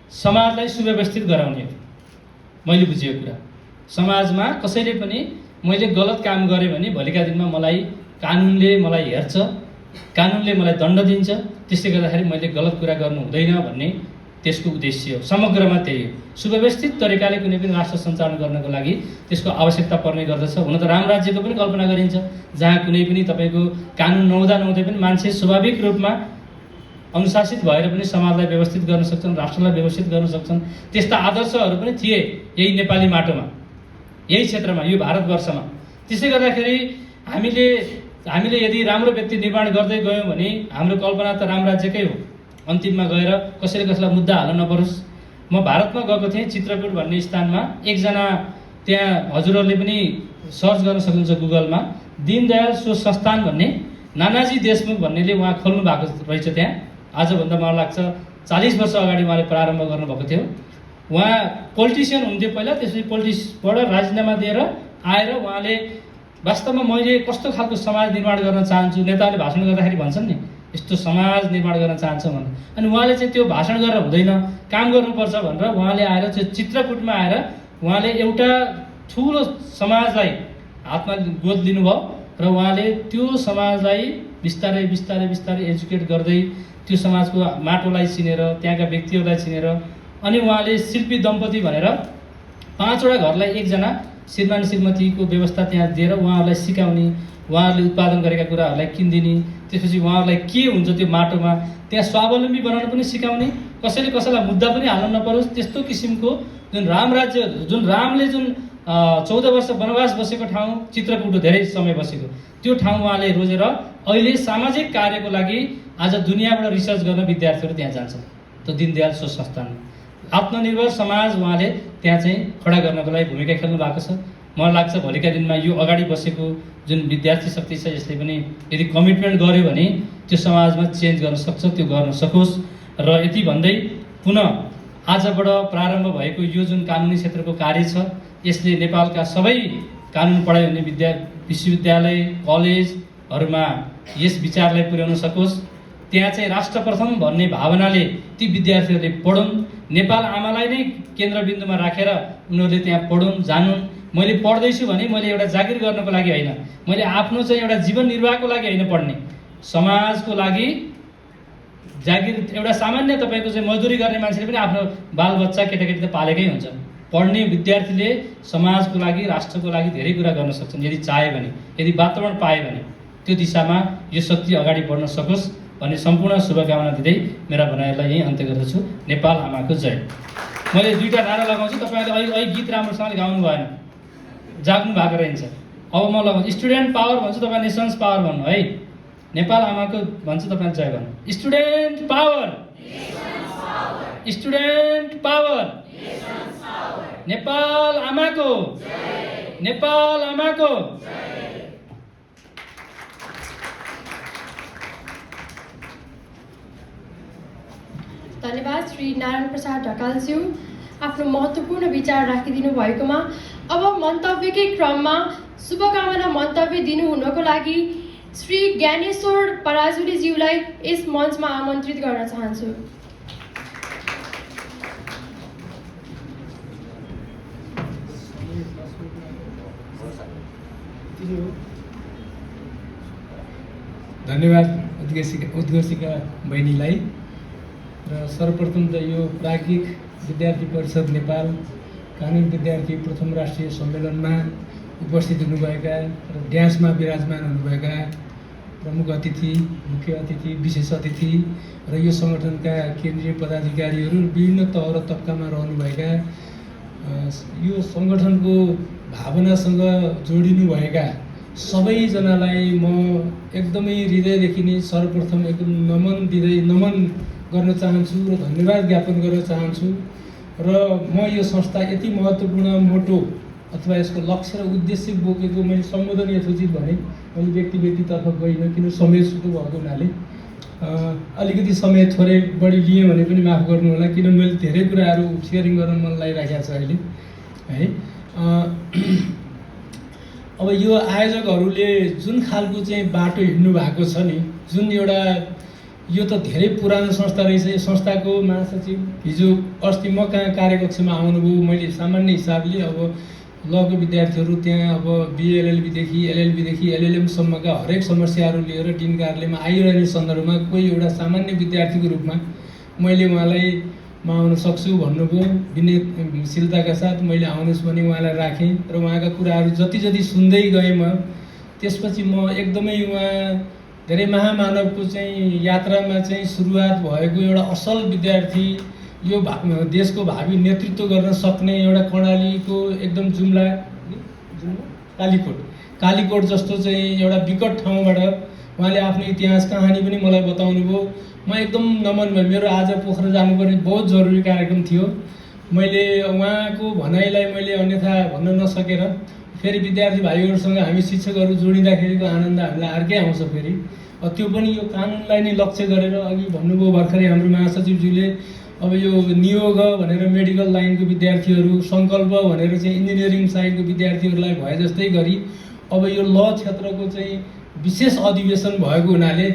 समाजलाई सुव्यवस्थित गराउने हो। मैले बुझेको कुरा, समाजमा कसैले पनि मैले गलत काम गरेँ भने भोलिका दिनमा कानुनले मलाई हेर्छ, कानुनले मलाई दण्ड दिन्छ, त्यसले गर्दाखेरि मैले गलत कुरा गर्नु हुँदैन भन्ने त्यसको उद्देश्य हो। समग्रमा त्यही हो। सुव्यवस्थित तरिकाले कुनै पनि राष्ट्र सञ्चालन गर्नको लागि त्यसको आवश्यकता पर्ने गर्दछ। हुन त राम राज्यको पनि कल्पना गरिन्छ, जहाँ कुनै पनि तपाईँको कानुन नहुँदै पनि मान्छे स्वाभाविक रूपमा अनुशासित भएर पनि समाजलाई व्यवस्थित गर्न सक्छन्, राष्ट्रलाई व्यवस्थित गर्न सक्छन्। त्यस्ता आदर्शहरू पनि थिए यही नेपाली माटोमा, यही क्षेत्रमा, यो भारतवर्षमा। त्यसले गर्दाखेरि हामीले यदि राम्रो व्यक्ति निर्माण गर्दै गयौँ भने हाम्रो कल्पना त राम राज्यकै हो। अन्तिममा गएर कसैलाई मुद्दा हाल्न नपरोस्। म भारतमा गएको थिएँ, चित्रकूट भन्ने स्थानमा। एकजना त्यहाँ हजुरहरूले पनि सर्च गर्न सक्नुहुन्छ गुगलमा, दीनदयाल सो संस्थान भन्ने नानाजी देशमुख भन्नेले उहाँ खोल्नु भएको रहेछ। त्यहाँ आजभन्दा मलाई लाग्छ 40 वर्ष अगाडि उहाँले प्रारम्भ गर्नुभएको थियो। उहाँ पोलिटिसियन हुन्थ्यो पहिला, त्यसपछि पोलिटिक्सबाट राजीनामा दिएर आएर उहाँले वास्तवमा मैले कस्तो खालको समाज निर्माण गर्न चाहन्छु, नेताले भाषण गर्दाखेरि भन्छन् नि यस्तो समाज निर्माण गर्न चाहन्छ भनेर, अनि उहाँले चाहिँ त्यो भाषण गरेर हुँदैन, काम गर्नुपर्छ भनेर उहाँले आएर चाहिँ चित्रकूटमा आएर उहाँले एउटा ठुलो समाजलाई हातमा गोद लिनुभयो र उहाँले त्यो समाजलाई बिस्तारै बिस्तारै बिस्तारै एजुकेट गर्दै त्यो समाजको माटोलाई चिनेर, त्यहाँका व्यक्तिहरूलाई चिनेर, अनि उहाँले शिल्पी दम्पति भनेर 5 वटा घरलाई एकजना श्रीमान श्रीमतीको व्यवस्था त्यहाँ दिएर उहाँहरूलाई सिकाउने, उहाँहरूले उत्पादन गरेका कुराहरूलाई किनिदिने, त्यसपछि उहाँहरूलाई के हुन्छ त्यो माटोमा त्यहाँ स्वावलम्बी बनाउन पनि सिकाउने, कसैले कसैलाई मुद्दा पनि हाल्न नपरोस्, त्यस्तो किसिमको जुन राम राज्य, जुन रामले जुन 14 वर्ष वनवास बसेको ठाउँ चित्रकूट धेरै समय बसेको त्यो ठाउँ उहाँले रोजेर अहिले सामाजिक कार्यको लागि आज दुनियाँबाट रिसर्च गर्न विद्यार्थीहरू त्यहाँ जान्छन्। त्यो दीनदयाल सो संस्थानमा आत्मनिर्भर समाज उहाँले त्यहाँ चाहिँ खडा गर्नको लागि भूमिका खेल्नु भएको छ। मलाई लाग्छ भोलिका दिनमा यो अगाडि बसेको जुन विद्यार्थी शक्ति छ यसले पनि यदि कमिटमेन्ट गर्यो भने त्यो समाजमा चेन्ज गर्न सक्छ, त्यो गर्न सकोस्। र यति भन्दै पुनः आजबाट प्रारम्भ भएको यो जुन कानुनी क्षेत्रको कार्य छ यसले नेपालका सबै कानुन पढाइ हुने विश्वविद्यालय कलेजहरूमा यस विचारलाई पुर्याउन सकोस्। त्यहाँ चाहिँ राष्ट्र प्रथम भन्ने भावनाले ती विद्यार्थीहरूले पढुन्, नेपाल आमालाई नै केन्द्रबिन्दुमा राखेर उनीहरूले त्यहाँ पढुन्, जानुन्। मैले पढ्दैछु भने मैले एउटा जागिर गर्नको लागि होइन, मैले आफ्नो चाहिँ एउटा जीवन निर्वाहको लागि होइन पढ्ने, समाजको लागि जागिर। एउटा सामान्य तपाईँको चाहिँ मजदुरी गर्ने मान्छेले पनि आफ्नो बालबच्चा केटाकेटी त पालेकै हुन्छ। पढ्ने विद्यार्थीले समाजको लागि, राष्ट्रको लागि धेरै कुरा गर्न सक्छन् यदि चाह्यो भने, यदि वातावरण पायो भने। त्यो दिशामा यो शक्ति अगाडि बढ्न सकोस् भन्ने सम्पूर्ण शुभकामना दिँदै मेरा भनाइहरूलाई यहीँ अन्त्य गर्दछु। नेपाल आमाको जय। मैले 2टा नारा लगाउँछु, तपाईँहरूले अहिले गीत राम्रोसँगले गाउनु भएन, जाग्नु भएको रहन्छ। अब म लगाउँछु, स्टुडेन्ट पावर भन्छु, तपाईँ नेसन्स पावर भन्नु है। नेपाल आमाको भन्छु, तपाईँ जय भन्नु। Student power, student power, Nepal आमाको, नेपाल आमाको। धन्यवाद श्री नारायण प्रसाद ढकालज्यू आफ्नो महत्त्वपूर्ण विचार राखिदिनु भएकोमा। अब मन्तव्यकै क्रममा शुभकामना मन्तव्य दिनुहुनको लागि श्री ज्ञानेश्वर पराजुलीज्यूलाई यस मञ्चमा आमन्त्रित गर्न चाहन्छु। धन्यवाद उद्घोषिका बहिनीलाई। र सर्वप्रथम त यो प्राज्ञिक विद्यार्थी परिषद नेपाल कानुन विद्यार्थी प्रथम राष्ट्रिय सम्मेलनमा उपस्थित हुनुभएका र ड्यान्समा विराजमान हुनुभएका प्रमुख अतिथि, मुख्य अतिथि, विशेष अतिथि र यो सङ्गठनका केन्द्रीय पदाधिकारीहरू विभिन्न तह र तबकामा रहनुभएका, यो सङ्गठनको भावनासँग जोडिनुभएका सबैजनालाई म एकदमै हृदयदेखि नै सर्वप्रथम एकदम नमन गर्न चाहन्छु र धन्यवाद ज्ञापन गर्न चाहन्छु। र म यो संस्था यति महत्त्वपूर्ण मोटो अथवा यसको लक्ष्य र उद्देश्य बोकेको मैले सम्बोधन यथोचित भने मैले व्यक्तितर्फ गइनँ, किन समय छुटो भएको हुनाले अलिकति समय थोरै बढी लिएँ भने पनि माफ गर्नु होला, किन मैले धेरै कुराहरू सेयरिङ गर्न मन लागिरहेको छ अहिले है। अब यो आयोजकहरूले जुन खालको चाहिँ बाटो हिँड्नु भएको छ नि, जुन एउटा यो त धेरै पुरानो संस्था रहेछ। यो संस्थाको महासचिव हिजो अस्ति म कहाँ कार्यकक्षमा आउनुभयो। मैले सामान्य हिसाबले अब लको विद्यार्थीहरू त्यहाँ अब बिए एलएलबीदेखि एलएलबीदेखि एलएलएमसम्मका हरेक समस्याहरू लिएर डिन कार्यालयमा आइरहने सन्दर्भमा कोही एउटा सामान्य विद्यार्थीको रूपमा मैले उहाँलाई म आउन सक्छु भन्नुभयो। विनयशीलताका साथ मैले आउनुहोस् भने उहाँलाई राखेँ र उहाँका कुराहरू जति सुन्दै गएँ म त्यसपछि म एकदमै उहाँ धेरै महामानवको चाहिँ यात्रामा चाहिँ सुरुवात भएको एउटा असल विद्यार्थी, यो देशको भावी नेतृत्व गर्न सक्ने एउटा कर्णालीको एकदम जुम्ला कालीकोट जस्तो चाहिँ एउटा विकट ठाउँबाट उहाँले आफ्नो इतिहास कहानी पनि मलाई बताउनु भयो। म एकदम नमन भएँ। मेरो आज पोखरा जानुपर्ने बहुत जरुरी कार्यक्रम थियो। मैले उहाँको भनाइलाई मैले अन्यथा भन्न नसकेर फेरि विद्यार्थी भाइहरूसँग हामी शिक्षकहरू जोडिँदाखेरिको आनन्द हामीलाई अर्कै आउँछ। फेरि त्यो पनि यो कानुनलाई नै लक्ष्य गरेर अघि भन्नुभयो भर्खरै हाम्रो महासचिवज्यूले, अब यो नियोग भनेर मेडिकल लाइनको विद्यार्थीहरू, सङ्कल्प भनेर चाहिँ इन्जिनियरिङ साइडको विद्यार्थीहरूलाई भए जस्तै गरी अब यो ल क्षेत्रको चाहिँ विशेष अधिवेशन भएको हुनाले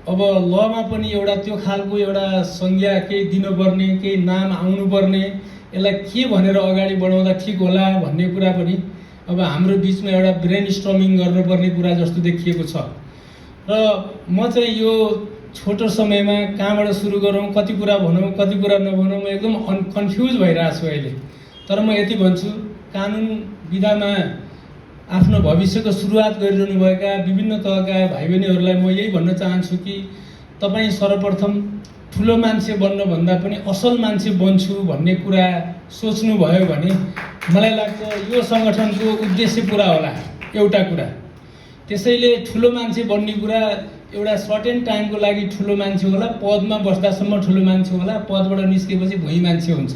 अब लमा पनि एउटा त्यो खालको एउटा संज्ञा केही दिनुपर्ने, केही नाम आउनुपर्ने, यसलाई के भनेर अगाडि बढाउँदा ठिक होला भन्ने कुरा पनि अब हाम्रो बिचमा एउटा ब्रेन स्ट्रमिङ गर्नुपर्ने कुरा जस्तो देखिएको छ। र म चाहिँ यो छोटो समयमा कहाँबाट सुरु गरौँ, कति कुरा भनौँ, कति कुरा नभनौँ, म एकदम कन्फ्युज भइरहेको छु अहिले। तर म यति भन्छु, कानुन विधामा आफ्नो भविष्यको सुरुवात गरिरहनुभएका विभिन्न तहका भाइ बहिनीहरूलाई म यही भन्न चाहन्छु कि तपाईँ सर्वप्रथम ठुलो मान्छे बन्नभन्दा पनि असल मान्छे बन्छु भन्ने कुरा सोच्नुभयो भने मलाई लाग्छ यो सङ्गठनको उद्देश्य पुरा होला। एउटा कुरा त्यसैले ठुलो मान्छे बन्ने कुरा एउटा सर्टेन टाइमको लागि ठुलो मान्छे होला, पदमा बस्दासम्म ठुलो मान्छे होला, पदबाट निस्केपछि भुइँ मान्छे हुन्छ।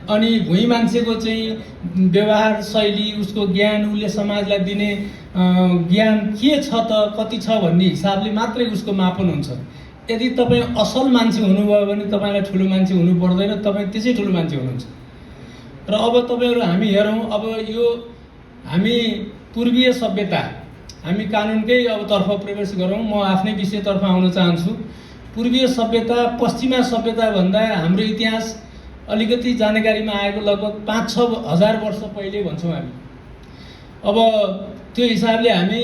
अनि भुइँ मान्छेको चाहिँ व्यवहार शैली, उसको ज्ञान, उसले समाजलाई दिने ज्ञान के छ त कति छ भन्ने हिसाबले मात्रै उसको मापन हुन्छ। यदि तपाईँ असल मान्छे हुनुभयो भने तपाईँलाई ठुलो मान्छे हुनु पर्दैन, तपाईँ त्यसै ठुलो मान्छे हुनुहुन्छ। र अब तपाईँहरू हामी हेरौँ, अब यो हामी पूर्वीय सभ्यता, हामी कानुनकै अब तर्फ प्रवेश गरौँ। म आफ्नै विषयतर्फ आउन चाहन्छु। पूर्वीय सभ्यता पश्चिमा सभ्यता भन्दा हाम्रो इतिहास अलिकति जानकारीमा आएको लगभग 5-6 हजार वर्ष पहिले भन्छौँ हामी। अब त्यो हिसाबले हामी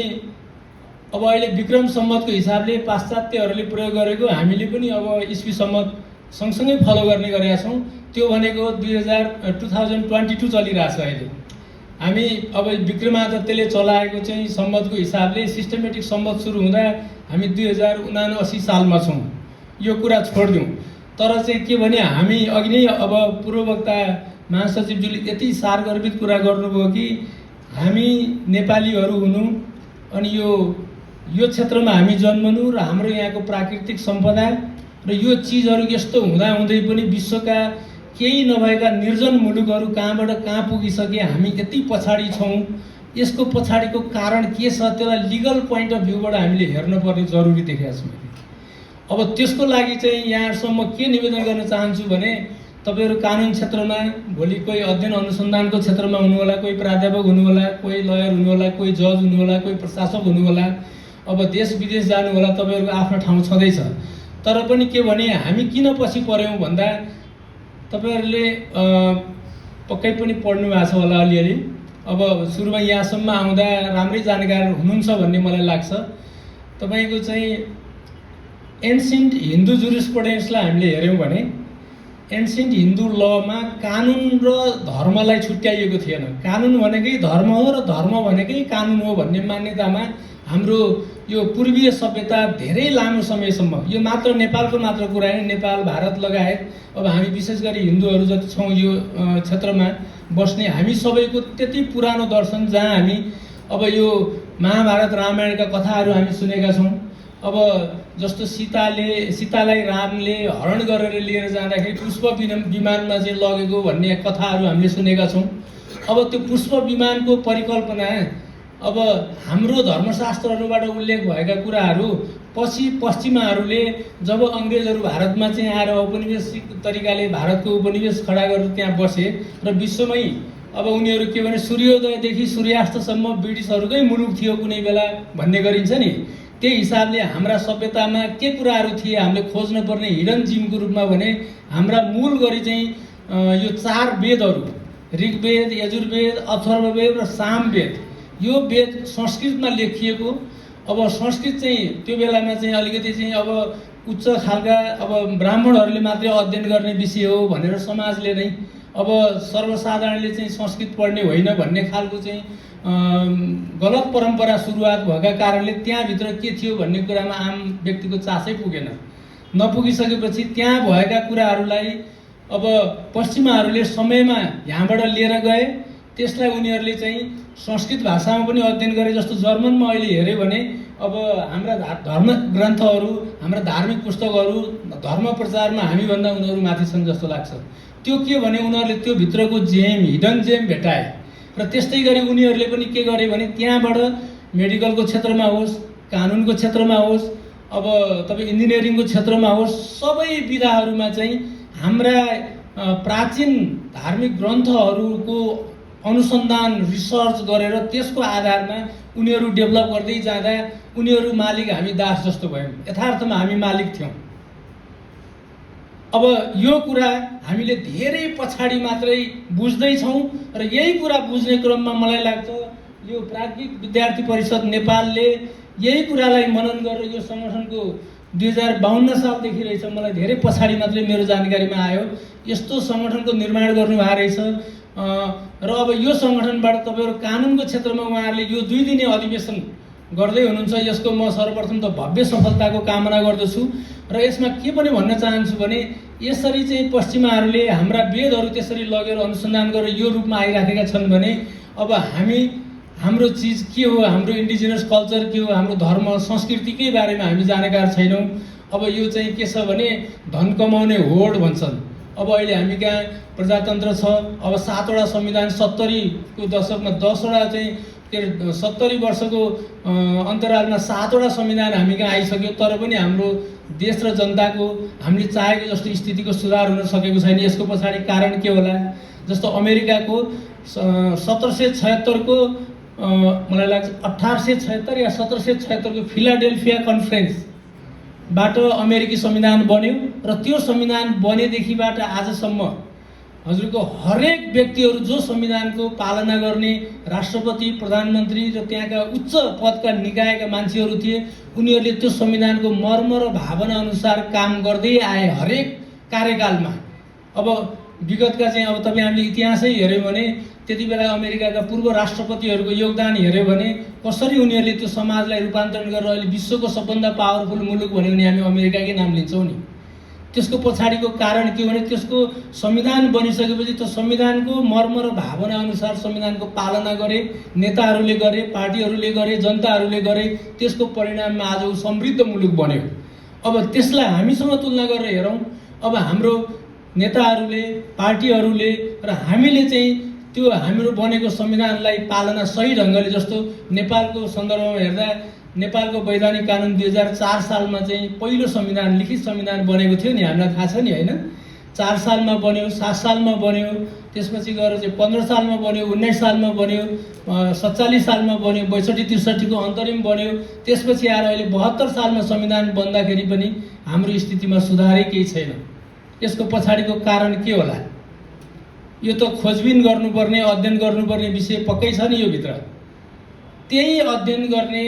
अब अहिले विक्रम सम्वतको हिसाबले पाश्चात्यहरूले प्रयोग गरेको हामीले पनि अब इस्वी सम्वत सँगसँगै फलो गर्ने गरेका छौँ। त्यो भनेको 2022 चलिरहेछ अहिले। हामी अब विक्रमादित्यले चलाएको चाहिँ सम्वतको हिसाबले सिस्टमेटिक सम्वत सुरु हुँदा हामी 2079 सालमा छौँ। यो कुरा छोडिदिउँ। तर चाहिँ के भने हामी अघि नै अब पूर्ववक्ता महासचिवज्यूले यति सारगर्भित कुरा गर्नुभयो कि हामी नेपालीहरू हुनु अनि यो क्षेत्रमा हामी जन्मनु र हाम्रो यहाँको प्राकृतिक सम्पदा र यो चिजहरू यस्तो हुँदाहुँदै पनि विश्वका केही नभएका निर्जन मुलुकहरू कहाँबाट कहाँ पुगिसके हामी यति पछाडि छौँ। यसको पछाडिको कारण के छ त्यसलाई लिगल पोइन्ट अफ भ्यूबाट हामीले हेर्नुपर्ने जरुरी देखेको छु। अब त्यसको लागि चाहिँ यहाँहरूसम्म के निवेदन गर्न चाहन्छु भने तपाईँहरू कानुन क्षेत्रमा भोलि कोही अध्ययन अनुसन्धानको क्षेत्रमा हुनुहोला, कोही प्राध्यापक हुनुहोला, कोही लयर हुनुहोला, कोही जज हुनुहोला, कोही प्रशासक हुनुहोला, अब देश विदेश जानु होला, तपाईँहरूको आफ्नो ठाउँ छँदैछ। तर पनि के भने हामी किन पछि पऱ्यौँ भन्दा तपाईँहरूले पक्कै पनि पढ्नु भएको छ होला अलिअलि। अब सुरुमा यहाँसम्म आउँदा राम्रै जानकार हुनुहुन्छ भन्ने मलाई लाग्छ। तपाईँको चाहिँ एन्सियन्ट हिन्दू जुरिस्प्रुडेन्सलाई हामीले हेऱ्यौँ भने एन्सियन्ट हिन्दू लमा कानुन र धर्मलाई छुट्याइएको थिएन। कानुन भनेकै धर्म हो र धर्म भनेकै कानुन हो भन्ने मान्यतामा हाम्रो यो पूर्वीय सभ्यता धेरै लामो समयसम्म, यो मात्र नेपालको मात्र कुरा होइन, नेपाल भारत लगायत अब हामी विशेष गरी हिन्दूहरू जति छौँ यो क्षेत्रमा बस्ने हामी सबैको त्यति पुरानो दर्शन जहाँ हामी अब यो महाभारत रामायणका कथाहरू हामी सुनेका छौँ। अब जस्तो सीतालाई रामले हरण गरेर लिएर जाँदाखेरि पुष्प विमानमा चाहिँ लगेको भन्ने कथाहरू हामीले सुनेका छौँ। अब त्यो पुष्प विमानको परिकल्पना अब हाम्रो धर्मशास्त्रहरूबाट उल्लेख भएका कुराहरू पछि पश्चिमाहरूले जब अङ्ग्रेजहरू भारतमा चाहिँ आएर औपनिवेशिक तरिकाले भारतको उपनिवेश खडा गरेर त्यहाँ बसे र विश्वमै अब उनीहरू के भने सूर्योदयदेखि सूर्यास्तसम्म ब्रिटिसहरूकै मुलुक थियो कुनै बेला भन्ने गरिन्छ नि। त्यही हिसाबले हाम्रा सभ्यतामा के कुराहरू थिए हामीले खोज्न पर्ने हिडन जिमको रूपमा भने हाम्रा मूल गरी चाहिँ यो 4 वेदहरू ऋग्वेद, यजुर्वेद, अथर्ववेद र सामवेद, यो वेद संस्कृतमा लेखिएको। अब संस्कृत चाहिँ त्यो बेलामा चाहिँ अलिकति चाहिँ अब उच्च खालका अब ब्राह्मणहरूले मात्रै अध्ययन गर्ने विषय हो भनेर समाजले नै अब सर्वसाधारणले चाहिँ संस्कृत पढ्ने होइन भन्ने खालको चाहिँ गलत परम्परा सुरुवात भएका कारणले त्यहाँभित्र के थियो भन्ने कुरामा आम व्यक्तिको चासै पुगेन। नपुगिसकेपछि त्यहाँ भएका कुराहरूलाई अब पश्चिमाहरूले समयमा यहाँबाट लिएर गए। त्यसलाई उनीहरूले चाहिँ संस्कृत भाषामा पनि अध्ययन गरे। जस्तो जर्मनमा अहिले हेऱ्यो भने अब हाम्रा धर्म ग्रन्थहरू, हाम्रा धार्मिक पुस्तकहरू धर्म प्रचारमा हामीभन्दा उनीहरू माथि छन् जस्तो लाग्छ। त्यो के भने उनीहरूले त्यो भित्रको जेम, हिडन जेम भेटाए र त्यस्तै गरी उनीहरूले पनि के गरे भने त्यहाँबाट मेडिकलको क्षेत्रमा होस्, कानुनको क्षेत्रमा होस्, अब तपाईँ इन्जिनियरिङको क्षेत्रमा होस्, सबै विधाहरूमा चाहिँ हाम्रा प्राचीन धार्मिक ग्रन्थहरूको अनुसन्धान रिसर्च गरेर त्यसको आधारमा उनीहरू डेभलप गर्दै जाँदा उनीहरू मालिक, हामी दास जस्तो भयौँ। यथार्थमा हामी मालिक थियौँ। अब यो कुरा हामीले धेरै पछाडि मात्रै बुझ्दैछौँ र यही कुरा बुझ्ने क्रममा मलाई लाग्छ यो प्राज्ञिक विद्यार्थी परिषद नेपालले यही कुरालाई मनन गरेर यो सङ्गठनको 2052 सालदेखि रहेछ, मलाई धेरै पछाडि मात्रै मेरो जानकारीमा आयो यस्तो सङ्गठनको निर्माण गर्नुभएको रहेछ। र अब यो सङ्गठनबाट तपाईँहरू कानुनको क्षेत्रमा उहाँहरूले यो 2 दिने अधिवेशन गर्दै हुनुहुन्छ। यसको म सर्वप्रथम त भव्य सफलताको कामना गर्दछु र यसमा के पनि भन्न चाहन्छु भने यसरी चाहिँ पश्चिमाहरूले हाम्रा वेदहरू त्यसरी लगेर अनुसन्धान गरेर यो रूपमा आइराखेका छन् भने अब हाम्रो चिज के हो, हाम्रो इन्डिजिनस कल्चर के हो, हाम्रो धर्म संस्कृतिकै बारेमा हामी जानकार छैनौँ। अब यो चाहिँ के छ भने धन कमाउने होड भन्छन्। अब अहिले हामी कहाँ प्रजातन्त्र छ। अब 7वटा संविधान 70 को दशकमा 10वटा चाहिँ 70 वर्षको अन्तरालमा 7वटा संविधान हामी कहाँ आइसक्यो, तर पनि हाम्रो देश र जनताको हामीले चाहेको जस्तो स्थितिको सुधार हुन सकेको छैन। यसको पछाडि कारण के होला? जस्तो अमेरिकाको 1776 को मलाई लाग्छ 1876 या 1776 को फिलाडेल्फिया कन्फरेन्सबाट अमेरिकी संविधान बन्यो र त्यो संविधान बनेदेखिबाट आजसम्म हजुरको हरेक व्यक्तिहरू जो संविधानको पालना गर्ने राष्ट्रपति, प्रधानमन्त्री र त्यहाँका उच्च पदका निकायका मान्छेहरू थिए, उनीहरूले त्यो संविधानको मर्म र भावना अनुसार काम गर्दै आए हरेक कार्यकालमा। अब विगतका चाहिँ अब तपाईँ हामीले इतिहासै हेऱ्यौँ भने त्यति बेला अमेरिकाका पूर्व राष्ट्रपतिहरूको योगदान हेऱ्यो भने कसरी उनीहरूले त्यो समाजलाई रूपान्तरण गरेर अहिले विश्वको सबभन्दा पावरफुल मुलुक भन्यो भने हामी अमेरिकाकै नाम लिन्छौँ नि। त्यसको पछाडिको कारण के भने त्यसको संविधान बनिसकेपछि त्यो संविधानको मर्म र भावना अनुसार संविधानको पालना गरे, नेताहरूले गरे, पार्टीहरूले गरे, जनताहरूले गरे, त्यसको परिणाममा आज समृद्ध मुलुक बन्यो। अब त्यसलाई हामीसँग तुलना गरेर हेरौँ, अब हाम्रो नेताहरूले, पार्टीहरूले र हामीले चाहिँ त्यो हाम्रो बनेको संविधानलाई पालना सही ढङ्गले, जस्तो नेपालको सन्दर्भमा हेर्दा नेपालको वैधानिक कानुन 2004 सालमा चाहिँ पहिलो संविधान, लिखित संविधान बनेको थियो नि, हामीलाई थाहा छ नि होइन। 4 सालमा बन्यो, 7 सालमा बन्यो, त्यसपछि गएर चाहिँ 15 सालमा बन्यो, 19 सालमा बन्यो, 47 सालमा बन्यो, 62-63 को अन्तरिम बन्यो, त्यसपछि आएर अहिले 72 सालमा संविधान बन्दाखेरि पनि हाम्रो स्थितिमा सुधारै केही छैन। यसको पछाडिको कारण के होला? यो त खोजबिन गर्नुपर्ने, अध्ययन गर्नुपर्ने विषय पक्कै छ नि यो भित्र। त्यही अध्ययन गर्ने,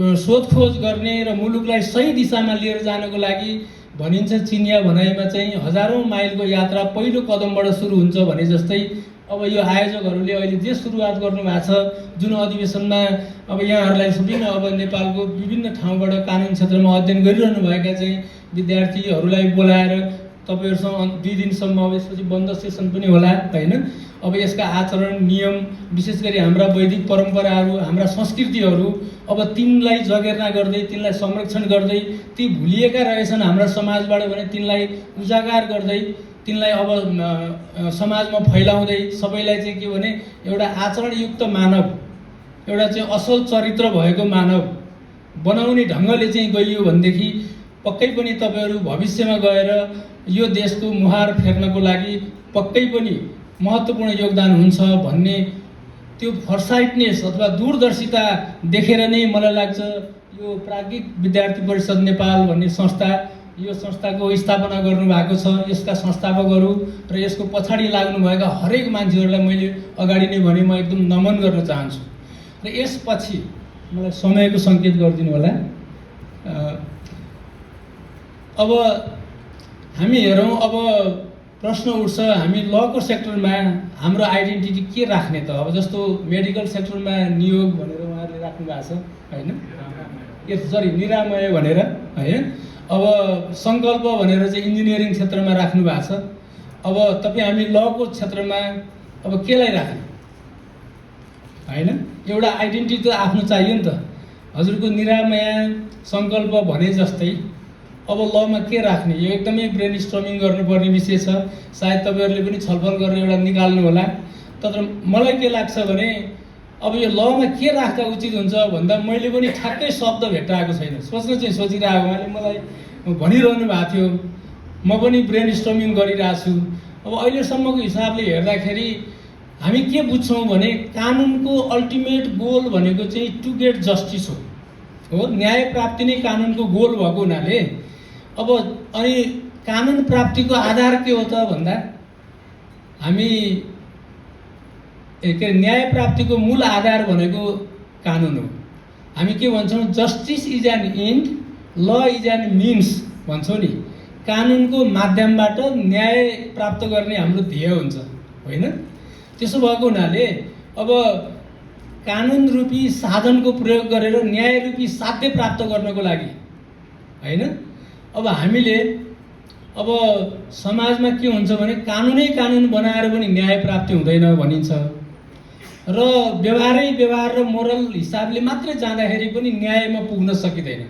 सोधखोज गर्ने र मुलुकलाई सही दिशामा लिएर जानको लागि भनिन्छ चिनिया भनाइमा चाहिँ हजारौं माइलको यात्रा पहिलो कदमबाट सुरु हुन्छ भने जस्तै अब यो आयोजकहरूले अहिले जे सुरुवात गर्नुभएको छ, जुन अधिवेशनमा अब यहाँहरूलाई विभिन्न अब नेपालको विभिन्न ठाउँबाट कानुन क्षेत्रमा अध्ययन गरिरहनु भएका चाहिँ विद्यार्थीहरूलाई बोलाएर तपाईँहरूसँग 2 दिनसम्म अब यसपछि बन्द सेसन पनि होला होइन। अब यसका आचरण नियम विशेष गरी हाम्रा वैदिक परम्पराहरू हाम्रा संस्कृतिहरू अब तिनलाई जगेर्ना गर्दै तिनलाई संरक्षण गर्दै ती भुलिएका रहेछन् हाम्रा समाजबाट भने तिनलाई उजागर गर्दै तिनलाई अब समाजमा फैलाउँदै सबैलाई चाहिँ के भने एउटा आचरणयुक्त मानव एउटा चाहिँ असल चरित्र भएको मानव बनाउने ढङ्गले चाहिँ गइयो भनेदेखि पक्कै पनि तपाईँहरू भविष्यमा गएर यो देशको मुहार फेर्नको लागि पक्कै पनि महत्त्वपूर्ण योगदान हुन्छ भन्ने त्यो फर्साइटनेस अथवा दूरदर्शिता देखेर नै मलाई लाग्छ यो प्राज्ञिक विद्यार्थी परिषद नेपाल भन्ने संस्था यो संस्थाको स्थापना गर्नुभएको छ। यसका संस्थापकहरू र यसको पछाडि लाग्नुभएका हरेक मान्छेहरूलाई मैले अगाडि नै भने म एकदम नमन गर्न चाहन्छु। र यसपछि मलाई समयको सङ्केत गरिदिनु होला। अब हामी हेरौँ, अब प्रश्न उठ्छ हामी लको सेक्टरमा हाम्रो आइडेन्टिटी के राख्ने त। अब जस्तो मेडिकल सेक्टरमा नियोग भनेर उहाँहरूले राख्नु भएको छ होइन, निरामय भनेर होइन। अब सङ्कल्प भनेर चाहिँ इन्जिनियरिङ क्षेत्रमा राख्नु भएको छ। अब तपाईँ हामी लको क्षेत्रमा अब केलाई राख्ने होइन, एउटा आइडेन्टिटी त आफ्नो चाहियो नि त। हजुरको निरामय सङ्कल्प भने जस्तै अब लमा के राख्ने यो एकदमै ब्रेन स्ट्रमिङ गर्नुपर्ने विषय छ। सायद तपाईँहरूले पनि छलफल गरेर एउटा निकाल्नु होला। तर मलाई के लाग्छ भने अब यो लमा के राख्दा उचित हुन्छ भन्दा मैले पनि ठ्याक्कै शब्द भेट्टाएको छैन। सोच्न चाहिँ सोचिरहेको, उहाँले मलाई भनिरहनु भएको थियो, म पनि ब्रेन स्ट्रमिङ गरिरहेको छु। अब अहिलेसम्मको हिसाबले हेर्दाखेरि हामी के बुझ्छौँ भने कानुनको अल्टिमेट गोल भनेको चाहिँ टु गेट जस्टिस हो। न्याय प्राप्ति नै कानुनको गोल भएको हुनाले अब अनि कानुन प्राप्तिको आधार के हो त भन्दा हामी के अरे न्याय प्राप्तिको मूल आधार भनेको कानुन हो। हामी के भन्छौँ, जस्टिस इज एन एन्ड ल इज एन मिन्स भन्छौँ नि। कानुनको माध्यमबाट न्याय प्राप्त गर्ने हाम्रो ध्येय हुन्छ होइन। त्यसो भएको हुनाले अब कानुन रूपी साधनको प्रयोग गरेर न्याय रूपी साध्य प्राप्त गर्नको लागि होइन। अब हामीले अब समाजमा के हुन्छ भने कानुनै कानुन बनाएर पनि न्याय प्राप्ति हुँदैन भनिन्छ र व्यवहार र मोरल हिसाबले मात्रै जाँदाखेरि पनि न्यायमा पुग्न सकिँदैन।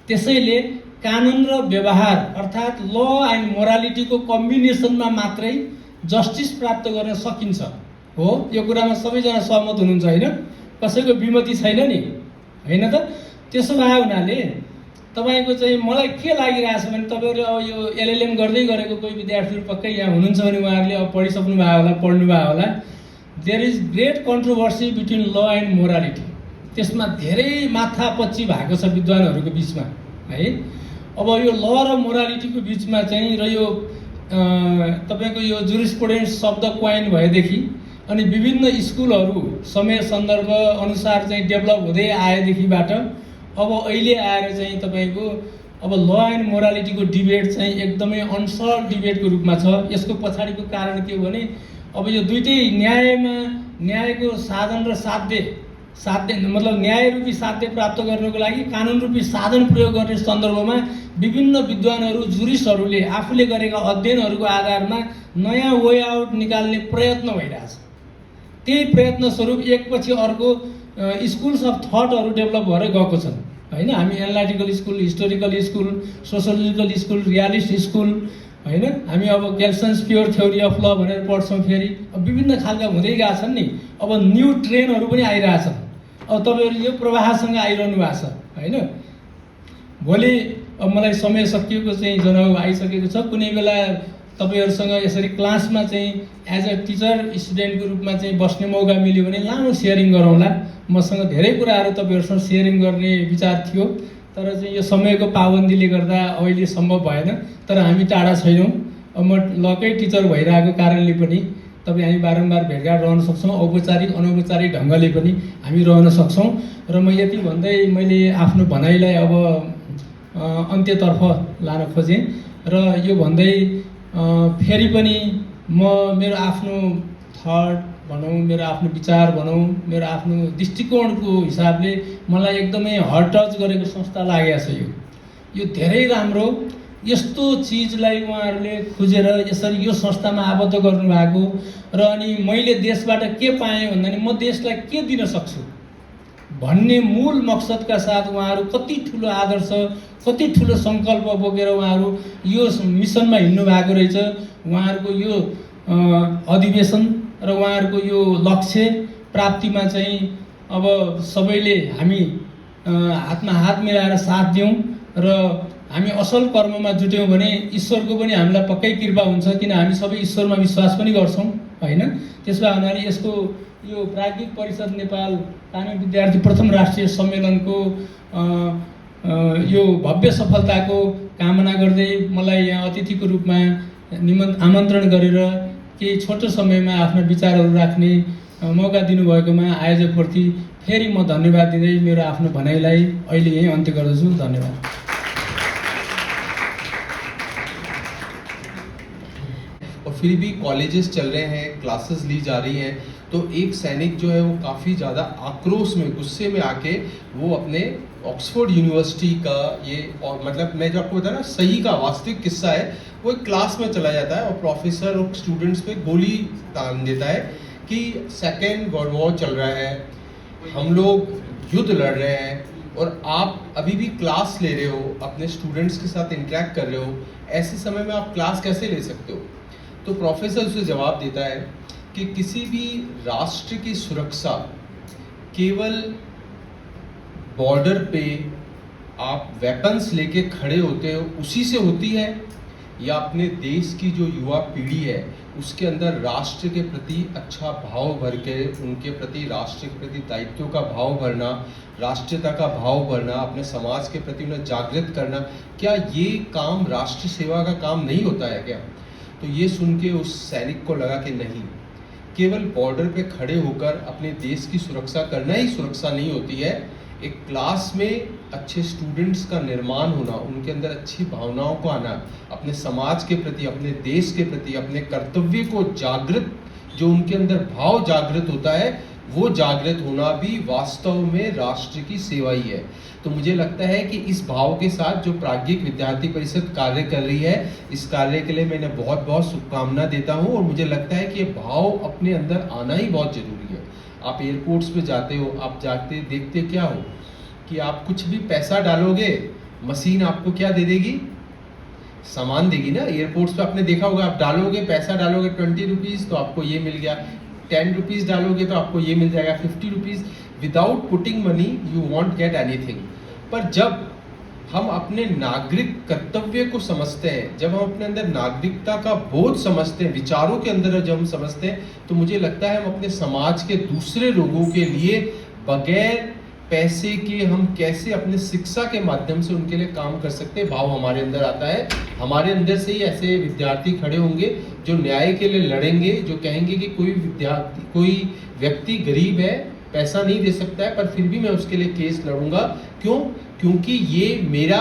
त्यसैले कानुन र व्यवहार अर्थात् ल एन्ड मोरालिटीको कम्बिनेसनमा मात्रै जस्टिस प्राप्त गर्न सकिन्छ हो। यो कुरामा सबैजना सहमत हुनुहुन्छ होइन, कसैको विमति छैन नि होइन त। त्यसो भए हुनाले तपाईँको चाहिँ मलाई के लागिरहेछ भने तपाईँहरू अब यो एलएलएम गर्दै गरेको कोही विद्यार्थीहरू पक्कै यहाँ हुनुहुन्छ भने उहाँहरूले अब पढिसक्नु भएको होला, पढ्नु भएको होला। There is great controversy between law and morality. त्यसमा धेरै माथापच्ची भएको छ विद्वानहरूको बिचमा है। अब यो ल र मोरालिटीको बिचमा चाहिँ र यो तपाईँको यो जुरिस्प्रुडेन्स शब्द क्वाइन भएदेखि अनि विभिन्न स्कुलहरू समय सन्दर्भ अनुसार चाहिँ डेभलप हुँदै आएदेखिबाट अब अहिले आएर चाहिँ तपाईँको अब ल एन्ड मोरालिटीको डिबेट चाहिँ एकदमै अनसल्भ डिबेटको रूपमा छ। यसको पछाडिको कारण के हो भने अब यो दुइटै न्यायको साधन र साध्य मतलब न्याय रूपी साध्य प्राप्त गर्नको लागि कानुन रूपी साधन प्रयोग गर्ने सन्दर्भमा विभिन्न विद्वानहरू जुरिस्टहरूले आफूले गरेका अध्ययनहरूको आधारमा नयाँ वे आउट निकाल्ने प्रयत्न भइरहेछ। त्यही प्रयत्न स्वरूप एकपछि अर्को स्कुल्स अफ थटहरू डेभलप भएर गएको छन् होइन। हामी analytical school, historical school, sociological school, realist school होइन। हामी अब गेल्सन्स प्योर थ्योरी अफ ल भनेर पढ्छौँ। फेरि अब विभिन्न खालका हुँदै गएका छन् नि। अब न्यू ट्रेनहरू पनि आइरहेछन्। अब तपाईँहरू यो प्रवाहसँग आइरहनु भएको छ होइन। भोलि अब मलाई समय सकिएको चाहिँ जनाउ आइसकेको छ। कुनै बेला तपाईँहरूसँग यसरी क्लासमा चाहिँ एज अ टिचर स्टुडेन्टको रूपमा चाहिँ बस्ने मौका मिल्यो भने लामो सेयरिङ गरौँला। मसँग धेरै कुराहरू तपाईँहरूसँग सेयरिङ गर्ने विचार थियो, तर चाहिँ यो समयको पाबन्दीले गर्दा अहिले सम्भव भएन। तर हामी टाढा छैनौँ। अब म लकै टिचर भइरहेको कारणले पनि तपाईँ हामी बारम्बार भेटघाट रहन सक्छौँ। औपचारिक अनौपचारिक ढङ्गले पनि हामी रहन सक्छौँ। र म यति भन्दै मैले आफ्नो भनाइलाई अब अन्त्यतर्फ लान खोजेँ र यो भन्दै फेरि पनि म मेरो आफ्नो थट भनौँ, मेरो आफ्नो विचार भनौँ, मेरो आफ्नो दृष्टिकोणको हिसाबले मलाई एकदमै हर्ट टच गरेको संस्था लागेको छ। यो धेरै राम्रो यस्तो चिजलाई उहाँहरूले खोजेर यसरी यो संस्थामा आबद्ध गर्नुभएको र अनि मैले देशबाट के पाएँ भन्दा नि म देशलाई के दिन सक्छु भन्ने मूल मकसदका साथ उहाँहरू कति ठुलो आदर्श कति ठुलो सङ्कल्प बोकेर उहाँहरू यो मिसनमा हिँड्नु भएको रहेछ। उहाँहरूको यो अधिवेशन र उहाँहरूको यो लक्ष्य प्राप्तिमा चाहिँ अब सबैले हामी हातमा हात मिलाएर साथ दिउँ र हामी असल कर्ममा जुट्यौँ भने ईश्वरको पनि हामीलाई पक्कै कृपा हुन्छ, किन हामी सबै ईश्वरमा विश्वास पनि गर्छौँ होइन। त्यसो भए हुनाले यसको यो प्राज्ञिक परिषद नेपाल कानुन विद्यार्थी प्रथम राष्ट्रिय सम्मेलनको यो भव्य सफलताको कामना गर्दै मलाई यहाँ अतिथिको रूपमा आमन्त्रण गरेर केही छोटो समयमा आफ्ना विचारहरू राख्ने मौका दिनुभएकोमा आयोजकप्रति फेरि म धन्यवाद दिँदै मेरो आफ्नो भनाइलाई अहिले यहीँ अन्त्य गर्दछु। धन्यवाद। और फिर भी कॉलेजेस चल रहे हैं, क्लासेस ली जा रही हैं, तो एक सैनिक जो है वो काफ़ी ज़्यादा आक्रोश में गुस्से में आके वो अपने ऑक्सफोर्ड यूनिवर्सिटी का ये और मतलब मैं जो आपको बताया ना सही का वास्तविक किस्सा है, वो एक क्लास में चला जाता है और प्रोफेसर और स्टूडेंट्स पे गोली तान देता है कि सेकेंड वर्ल्ड वॉर चल रहा है, हम लोग युद्ध लड़ रहे हैं और आप अभी भी क्लास ले रहे हो, अपने स्टूडेंट्स के साथ इंटरेक्ट कर रहे हो, ऐसे समय में आप क्लास कैसे ले सकते हो। तो प्रोफेसर उसे जवाब देता है कि किसी भी राष्ट्र की सुरक्षा केवल बॉर्डर पे आप वेपन्स लेके खड़े होते हो उसी से होती है, या अपने देश की जो युवा पीढ़ी है उसके अंदर राष्ट्र के प्रति अच्छा भाव भर के उनके प्रति राष्ट्र के प्रति दायित्व का भाव भरना, राष्ट्रीयता का भाव भरना, अपने समाज के प्रति उन्हें जागृत करना, क्या ये काम राष्ट्र सेवा का काम नहीं होता है क्या। तो ये सुन के उस सैनिक को लगा कि नहीं, केवल बॉर्डर पे खड़े होकर अपने देश की सुरक्षा करना ही सुरक्षा नहीं होती है, एक क्लास में अच्छे स्टूडेंट्स का निर्माण होना, उनके अंदर अच्छी भावनाओं को आना, अपने समाज के प्रति, अपने देश के प्रति, अपने कर्तव्य को जागृत, जो उनके अंदर भाव जागृत होता है वो जागृत होना भी वास्तव में राष्ट्र की सेवा ही है। तो मुझे लगता है कि इस भाव के साथ जो प्राज्ञिक विद्यार्थी परिषद कार्य कर रही है, इस कार्य के लिए मैंने बहुत बहुत शुभकामना देता हूँ और मुझे लगता है कि ये भाव अपने अंदर आना ही बहुत ज़रूरी है। आप एयरपोर्ट्स पे जाते हो, आप जाते देखते क्या हो कि आप कुछ भी पैसा डालोगे मशीन आपको क्या दे देगी, सामान देगी ना। एयरपोर्ट्स पे आपने देखा होगा, आप डालोगे पैसा डालोगे 20 रुपीज़ तो आपको ये मिल गया, 10 रुपीज़ डालोगे तो आपको ये मिल जाएगा, 50 rupees. Without putting money you won't get anything. पर जब हम अपने नागरिक कर्तव्य को समझते हैं, जब हम अपने अंदर नागरिकता का बोध समझते हैं, विचारों के अंदर जब हम समझते हैं, तो मुझे लगता है हम अपने समाज के दूसरे लोगों के लिए बगैर पैसे के हम कैसे अपने शिक्षा के माध्यम से उनके लिए काम कर सकते हैं, भाव हमारे अंदर आता है। हमारे अंदर से ही ऐसे विद्यार्थी खड़े होंगे जो न्याय के लिए लड़ेंगे, जो कहेंगे कि कोई व्यक्ति गरीब है, पैसा नहीं दे सकता है, पर फिर भी मैं उसके लिए केस लड़ूंगा। क्यों? क्योंकि ये मेरा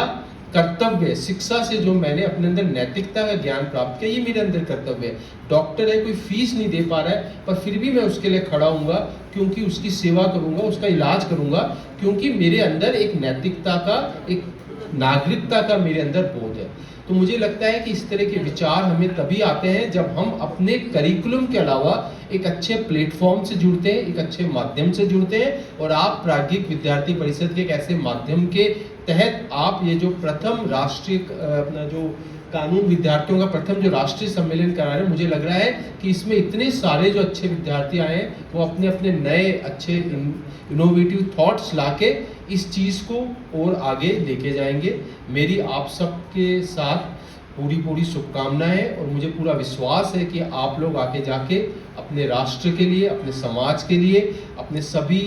कर्तव्य है। शिक्षा से जो मैंने अपने अंदर नैतिकता का ज्ञान प्राप्त किया, ये मेरे अंदर कर्तव्य है। डॉक्टर है, कोई फीस नहीं दे पा रहा है, पर फिर भी मैं उसके लिए खड़ा हूँगा, क्योंकि उसकी सेवा करूँगा, उसका इलाज करूँगा, क्योंकि मेरे अंदर एक नैतिकता का, एक नागरिकता का मेरे अंदर बोध है। तो मुझे लगता है कि इस तरह के विचार हमें तभी आते हैं जब हम अपने करिकुलम के अलावा एक अच्छे प्लेटफॉर्म से जुड़ते हैं, एक अच्छे माध्यम से जुड़ते हैं। और आप प्राज्ञिक विद्यार्थी परिषद के एक ऐसे माध्यम के तहत आप ये जो प्रथम राष्ट्रीय अपना जो कानून विद्यार्थियों का प्रथम जो राष्ट्रीय सम्मेलन करा रहे हैं, मुझे लग रहा है कि इसमें इतने सारे जो अच्छे विद्यार्थी आए हैं वो अपने अपने नए अच्छे इनोवेटिव थॉट्स लाके इस चीज़ को और आगे लेके जाएंगे। मेरी आप सबके साथ पूरी शुभकामनाएं है और मुझे पूरा विश्वास है कि आप लोग आके जाके अपने राष्ट्र के लिए, अपने समाज के लिए, अपने सभी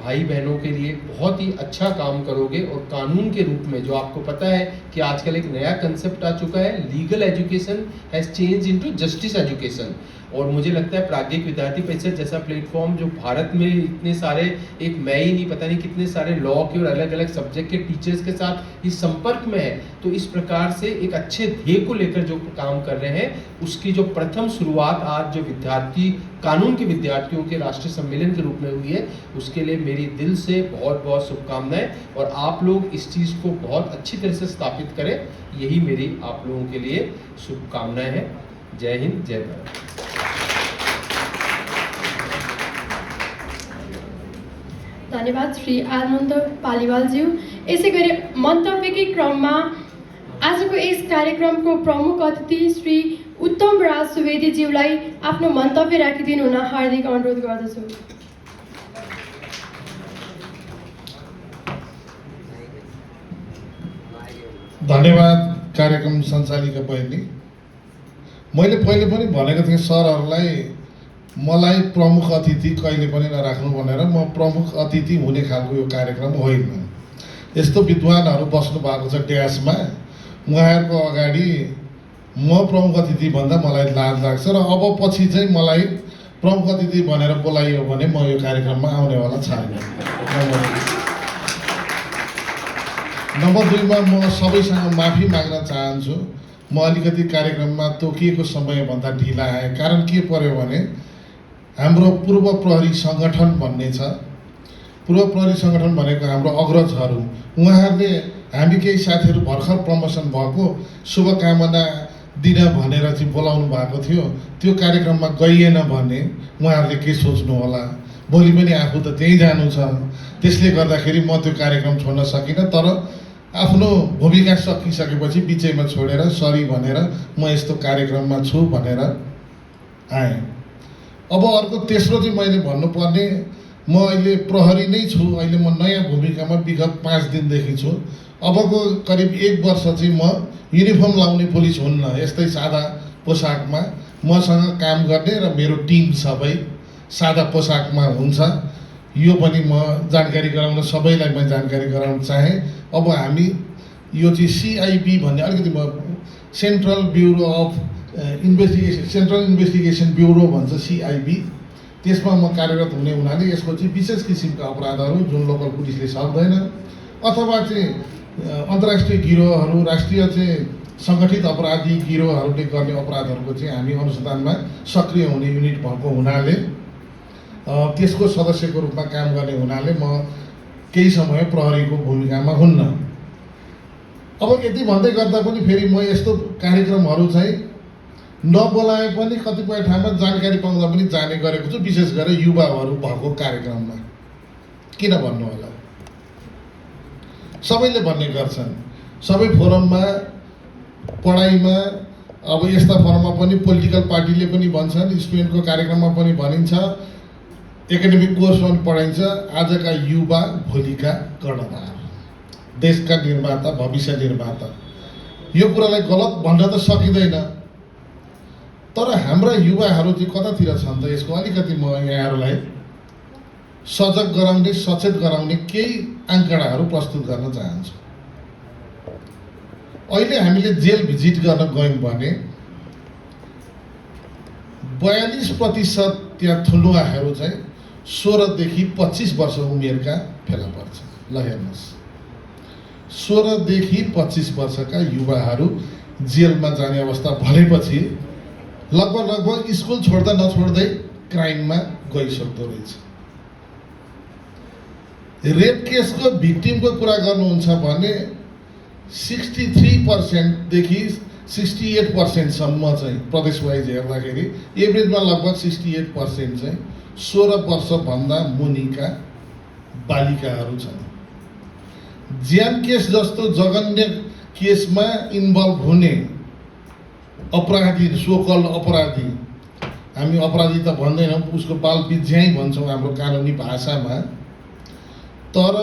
भाई बहनों के लिए बहुत ही अच्छा काम करोगे। और कानून के रूप में जो आपको पता है कि आजकल एक नया कंसेप्ट आ चुका है, legal education has change into justice education. और मुझे लगता है प्राज्ञिक विद्यार्थी परिषद जैसा प्लेटफॉर्म जो भारत में इतने सारे, एक मैं ही नहीं, पता नहीं कितने सारे लॉ के और अलग अलग सब्जेक्ट के टीचर्स के साथ इस संपर्क में है, तो इस प्रकार से एक अच्छे ध्येय को लेकर जो काम कर रहे हैं उसकी जो प्रथम शुरुआत आज जो विद्यार्थी कानून के विद्यार्थियों के राष्ट्रीय सम्मेलन के रूप में हुई है, उसके लिए मेरी दिल से बहुत बहुत शुभकामनाएं, और आप लोग इस चीज़ को बहुत अच्छी तरह से स्थापित करें, यही मेरी आप लोगों के लिए शुभकामनाएं हैं। जय हिंद, जय भारत। धन्यवाद श्री आनन्द पालिवालज्यू। यसै गरी मन्तव्यकै क्रममा आजको यस कार्यक्रमको प्रमुख अतिथि श्री उत्तम राज सुवेदीज्यूलाई आफ्नो मन्तव्य राखिदिनु हुन हार्दिक अनुरोध गर्दछु। धन्यवाद कार्यक्रम सञ्चालिका बहिनी। मैले पहिले पनि भनेको थिएँ सरहरूलाई मलाई प्रमुख अतिथि कहिले पनि नराख्नु भनेर। म प्रमुख अतिथि हुने खालको यो कार्यक्रम होइन। यस्तो विद्वानहरू बस्नु भएको छ ड्यासमा, उहाँहरूको अगाडि म प्रमुख अतिथि भन्दा मलाई लाज लाग्छ र अब पछि चाहिँ मलाई प्रमुख अतिथि भनेर बोलाइयो भने म यो कार्यक्रममा आउनेवाला छैन। नम्बर 2 मा म सबैसँग माफी माग्न चाहन्छु। म अलिकति कार्यक्रममा तोकिएको समयभन्दा ढिला आएँ। कारण के पर्यो भने हाम्रो पूर्व प्रहरी सङ्गठन भन्ने छ। पूर्व प्रहरी सङ्गठन भनेको हाम्रो अग्रजहरू, उहाँहरूले हामी केही साथीहरू भर्खर प्रमोसन भएको शुभकामना दिन भनेर चाहिँ बोलाउनु भएको थियो। त्यो कार्यक्रममा गइएन भने उहाँहरूले के सोच्नु होला, भोलि पनि आफू त त्यहीँ जानु छ। त्यसले गर्दाखेरि म त्यो कार्यक्रम छोड्न सकिनँ, तर आफ्नो भूमिका सकिसकेपछि बिचैमा छोडेर सरी भनेर म यस्तो कार्यक्रममा छु भनेर आएँ। अब अर्को तेस्रो चाहिँ मैले भन्नुपर्ने, म अहिले प्रहरी नै छु। अहिले म नयाँ भूमिकामा विगत 5 दिनदेखि छु। अबको करिब 1 वर्ष चाहिँ म युनिफर्म लाउने पुलिस हुन्न, यस्तै सादा पोसाकमा मसँग काम गर्ने र मेरो टिम सबै सादा पोसाकमा हुन्छ। यो पनि म जानकारी गराउन, सबैलाई म जानकारी गराउन चाहेँ। अब हामी यो चाहिँ CIB भन्ने, अलिकति म central bureau of investigation, central investigation bureau भन्छ CIB, त्यसमा म कार्यरत हुने हुनाले यसको चाहिँ विशेष किसिमका अपराधहरू जुन लोकल पुलिसले सक्दैन अथवा चाहिँ अन्तर्राष्ट्रिय गिरोहहरू, राष्ट्रिय चाहिँ सङ्गठित अपराधी गिरोहहरूले गर्ने अपराधहरूको चाहिँ हामी अनुसन्धानमा सक्रिय हुने युनिट भएको हुनाले, त्यसको सदस्यको रूपमा काम गर्ने हुनाले म केही समय प्रहरीको भूमिकामा हुन्न। अब यति भन्दै गर्दा पनि फेरि म यस्तो कार्यक्रमहरू चाहिँ नबोलाए पनि कतिपय ठाउँमा जानकारी पाउँदा पनि जाने गरेको छु, विशेष गरेर युवाहरू भएको कार्यक्रममा। किन भन्नु होला, सबैले भन्ने गर्छन्, सबै फोरममा, पढाइमा, अब यस्ता फोरममा पनि पोलिटिकल पार्टीले पनि भन्छन्, स्टुडेन्टको कार्यक्रममा पनि भनिन्छ, एकाडेमिक कोर्समा पनि पढाइन्छ, आजका युवा भोलिका कर्णधार, देशका निर्माता, भविष्य निर्माता। यो कुरालाई गलत भन्न त सकिँदैन, तर हाम्रा युवाहरू चाहिँ कतातिर छन् त, यसको अलिकति म यहाँहरूलाई सजग गराउने, सचेत गराउने केही आङ्कडाहरू प्रस्तुत गर्न चाहन्छु। अहिले हामीले जेल भिजिट गर्न गयौँ भने 42% त्यहाँ थुनुवाहरू चाहिँ 16 देखि 25 वर्ष उमेरका फेला पर्छ। ल हेर्नुहोस्, 16 देखि 25 वर्षका युवाहरू जेलमा जाने अवस्था भएपछि लगभग स्कुल छोड्दा नछोड्दै क्राइममा गइसक्दो रहेछ। रेप केसको भिक्टिमको कुरा गर्नुहुन्छ भने 63% देखि 68% चाहिँ प्रदेश वाइज हेर्दाखेरि एभरेजमा लगभग 68% चाहिँ 16 वर्षभन्दा मुनिका बालिकाहरू छन्। ज्यान केस जस्तो जघन्य केसमा इन्भल्भ हुने अपराधी, सोकल अपराधी, हामी अपराधी त भन्दैनौँ, उसको बाल विज्ञाइ भन्छौँ हाम्रो कानुनी भाषामा, तर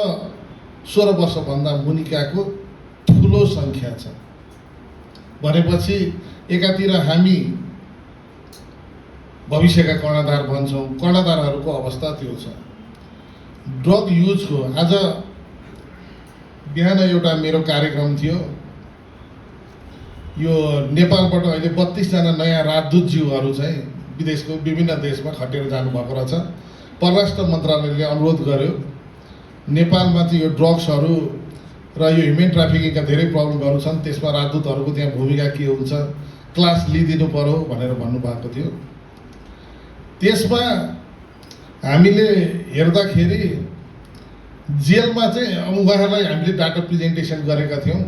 16 वर्षभन्दा मुनिकाको ठुलो सङ्ख्या छ भनेपछि एकातिर हामी भविष्यका कर्णधार भन्छौँ, कर्णधारहरूको अवस्था त्यो छ। ड्रग युजको आज बिहान एउटा मेरो कार्यक्रम थियो, यो नेपालबाट अहिले 32 जना नयाँ राजदूतज्यूहरू चाहिँ विदेशको विभिन्न देशमा खटेर जानुभएको रहेछ। परराष्ट्र मन्त्रालयले अनुरोध गर्यो नेपालमा चाहिँ यो ड्रग्सहरू र यो ह्युमन ट्राफिकिङका धेरै प्रब्लमहरू छन्, त्यसमा राजदूतहरूको त्यहाँ भूमिका के हुन्छ, क्लास लिइदिनु पर्यो भनेर भन्नुभएको थियो। त्यसमा हामीले हेर्दाखेरि जेलमा चाहिँ अब उहाँहरूलाई हामीले डाटा प्रेजेन्टेसन गरेका थियौँ।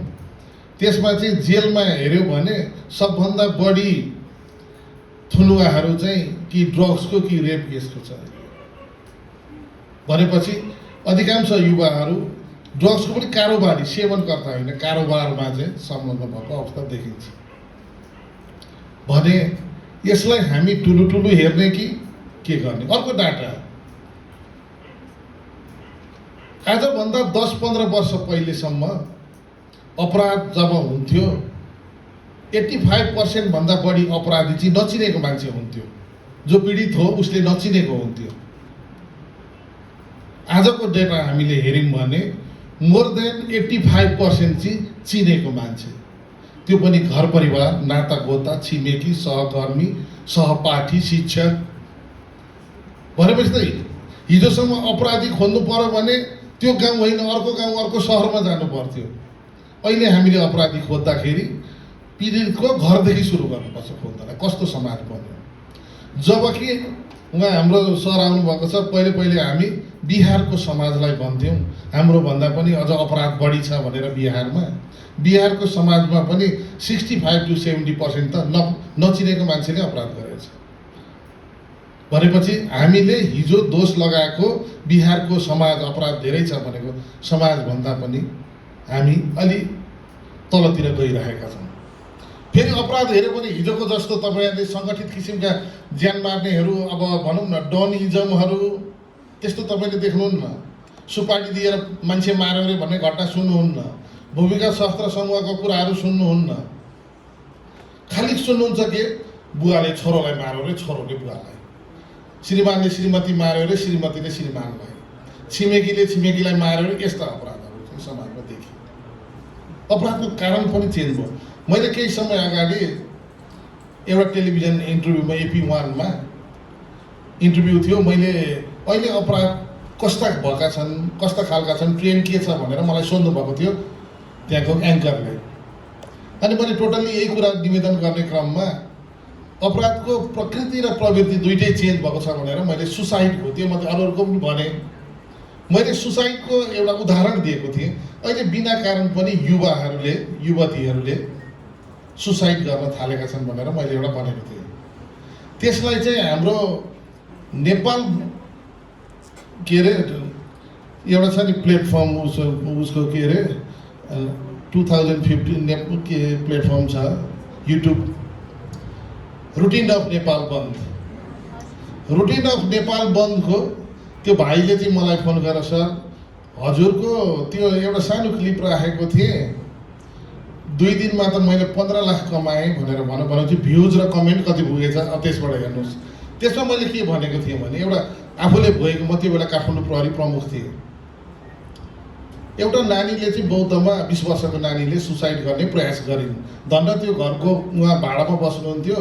त्यसमा चाहिँ जेलमा हेऱ्यो भने सबभन्दा बढी थुनुवाहरू चाहिँ कि ड्रग्सको कि रेप केसको छ भनेपछि अधिकांश युवाहरू ड्रग्सको पनि कारोबारी, सेवनकर्ता होइन, कारोबारमा चाहिँ संलग्न भएको अवस्था देखिन्छ भने यसलाई हामी ठुलो हेर्ने कि के गर्ने? अर्को डाटा, आजभन्दा 10-15 वर्ष पहिलेसम्म अपराध जब हुन्थ्यो 85% भन्दा बढी अपराधी चाहिँ नचिनेको मान्छे हुन्थ्यो। जो पीडित हो उसले नचिनेको हुन्थ्यो। आजको डेटा हामीले हेऱ्यौँ भने मोर देन 85% चाहिँ चिनेको मान्छे, त्यो पनि घर परिवार, नाता गोता, छिमेकी, सहकर्मी, सहपाठी, शिक्षक। भनेपछि त हिजोसम्म अपराधी खोज्नु पर्यो भने त्यो गाउँ होइन अर्को गाउँ, अर्को सहरमा जानु पर्थ्यो। अहिले हामीले अपराधी खोज्दाखेरि पीडितको घरदेखि सुरु गर्नुपर्छ खोज्नलाई। कस्तो समाज बन्यो? जबकि उहाँ हाम्रो सर आउनुभएको छ, पहिले हामी बिहारको समाजलाई भन्थ्यौँ हाम्रो भन्दा पनि अझ अपराध बढी छ भनेर। बिहारको समाजमा पनि 65 to 70% त नचिनेको मान्छेले अपराध गरेको छ। भनेपछि हामीले हिजो दोष लगाएको बिहारको समाज अपराध धेरै छ भनेको समाजभन्दा पनि हामी अलि तलतिर गइरहेका छौँ। फेरि अपराध हेऱ्यो भने हिजोको जस्तो तपाईँहरूले सङ्गठित किसिमका ज्यान मार्नेहरू, अब भनौँ न डनिजमहरू, त्यस्तो तपाईँले देख्नुहुन्न। सुपारी दिएर मान्छे मार्यो अरे भन्ने घटना सुन्नुहुन्न। भूमिका शस्त्र समूहको कुराहरू सुन्नुहुन्न। खालि सुन्नुहुन्छ के बुवाले छोरोलाई मार्यो अरे, छोरोले बुवालाई, श्रीमानले श्रीमती मार्यो अरे, श्रीमतीले श्रीमानलाई, छिमेकीले छिमेकीलाई मार्यो अरे। यस्ता अपराधहरू चाहिँ समाजमा देखियो। अपराधको कारण पनि चेन्ज भयो। मैले केही समय अगाडि एउटा टेलिभिजन इन्टरभ्यूमा AP1 मा इन्टरभ्यू थियो। मैले अहिले अपराध कस्ता भएका छन्, कस्ता खालका छन्, ट्रेन्ड के छ भनेर मलाई सोध्नु भएको थियो त्यहाँको एङ्करले। अनि मैले टोटल्ली यही कुरा निवेदन गर्ने क्रममा अपराधको प्रकृति र प्रवृत्ति दुइटै चेन्ज भएको छ भनेर मैले सुसाइडको, त्यो मात्रै अरूको पनि भने, मैले सुसाइडको एउटा उदाहरण दिएको थिएँ। अहिले बिना कारण पनि युवतीहरूले सुसाइड गर्न थालेका छन् भनेर मैले एउटा भनेको थिएँ। त्यसलाई चाहिँ हाम्रो नेपाल के अरे एउटा छ नि प्लेटफर्म, उसको के अरे 2015 के प्लेटफर्म छ युट्युब, रुटिन अफ नेपाल बन्द। रुटिन अफ नेपाल बन्दको त्यो भाइले चाहिँ मलाई फोन गरेर सर हजुरको त्यो एउटा सानो क्लिप राखेको थिएँ, 2 दिनमा त मैले 15 लाख कमाएँ भनेर भनेपछि भ्युज र कमेन्ट कति पुगेछ अब त्यसबाट हेर्नुहोस्। त्यसमा मैले के भनेको थिएँ भने एउटा आफूले भएको, म त्यो बेला काठमाडौँ प्रहरी प्रमुख थिएँ। एउटा नानीले चाहिँ बौद्धमा 20 वर्षको नानीले सुसाइड गर्ने प्रयास गरिन्। धन्न त्यो घरको उहाँ भाडामा बस्नुहुन्थ्यो,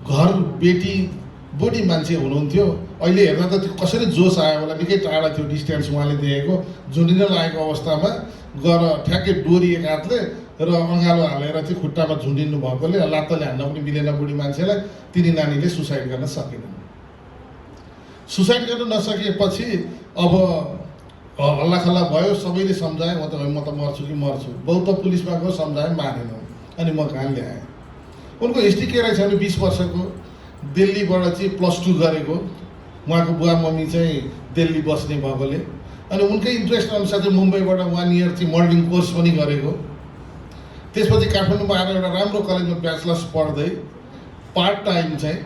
घर बेटी बुढी मान्छे हुनुहुन्थ्यो। अहिले हेर्दा त त्यो कसरी जोस आयो होला, निकै टाढा थियो डिस्टेन्स उहाँले देखेको। झुन्डिन लागेको अवस्थामा गएर ठ्याक्कै डोरी एक हातले र अँगालो हालेर चाहिँ खुट्टामा झुन्डिनु भएकोले लात्तले हान्न पनि मिलेन बुढी मान्छेलाई। तिनी नानीले सुसाइड गर्न सकेनन्। सुसाइड गर्न नसकेपछि अब हल्लाखल्ला भयो, सबैले सम्झाए म त मर्छु कि मर्छु। बौद्ध पुलिसमा गयो, सम्झाए, मानेन। अनि म कहाँ ल्याएँ। उनको हिस्ट्री के रहेछ भने 20 वर्षको दिल्लीबाट चाहिँ +2 गरेको, उहाँको बुवा मम्मी चाहिँ दिल्ली बस्ने भएकोले। अनि उनकै इन्ट्रेस्ट अनुसार चाहिँ मुम्बईबाट 1 इयर चाहिँ मोडलिङ कोर्स पनि गरेको। त्यसपछि काठमाडौँमा आएर एउटा राम्रो कलेजमा ब्याचलर्स पढ्दै पार्ट टाइम चाहिँ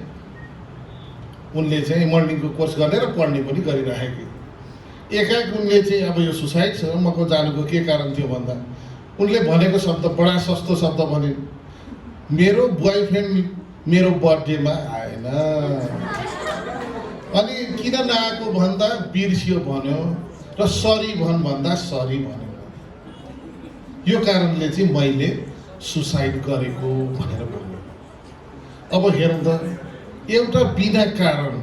उनले चाहिँ मोडलिङको कोर्स गर्ने र पढ्ने पनि गरिराखेको। एकाएक उनले चाहिँ अब यो सुसाइडसम्मको जानुको के कारण थियो भन्दा उनले भनेको शब्द बडा सस्तो शब्द भने, मेरो बोयफ्रेन्ड मेरो बर्थडेमा आएन। अनि किन नआएको भन्दा बिर्सियो भन्यो र सरी भन्दा सरी भन्यो। यो कारणले चाहिँ मैले सुसाइड गरेको भनेर भन्यो। अब हेरौँ त एउटा बिना कारण।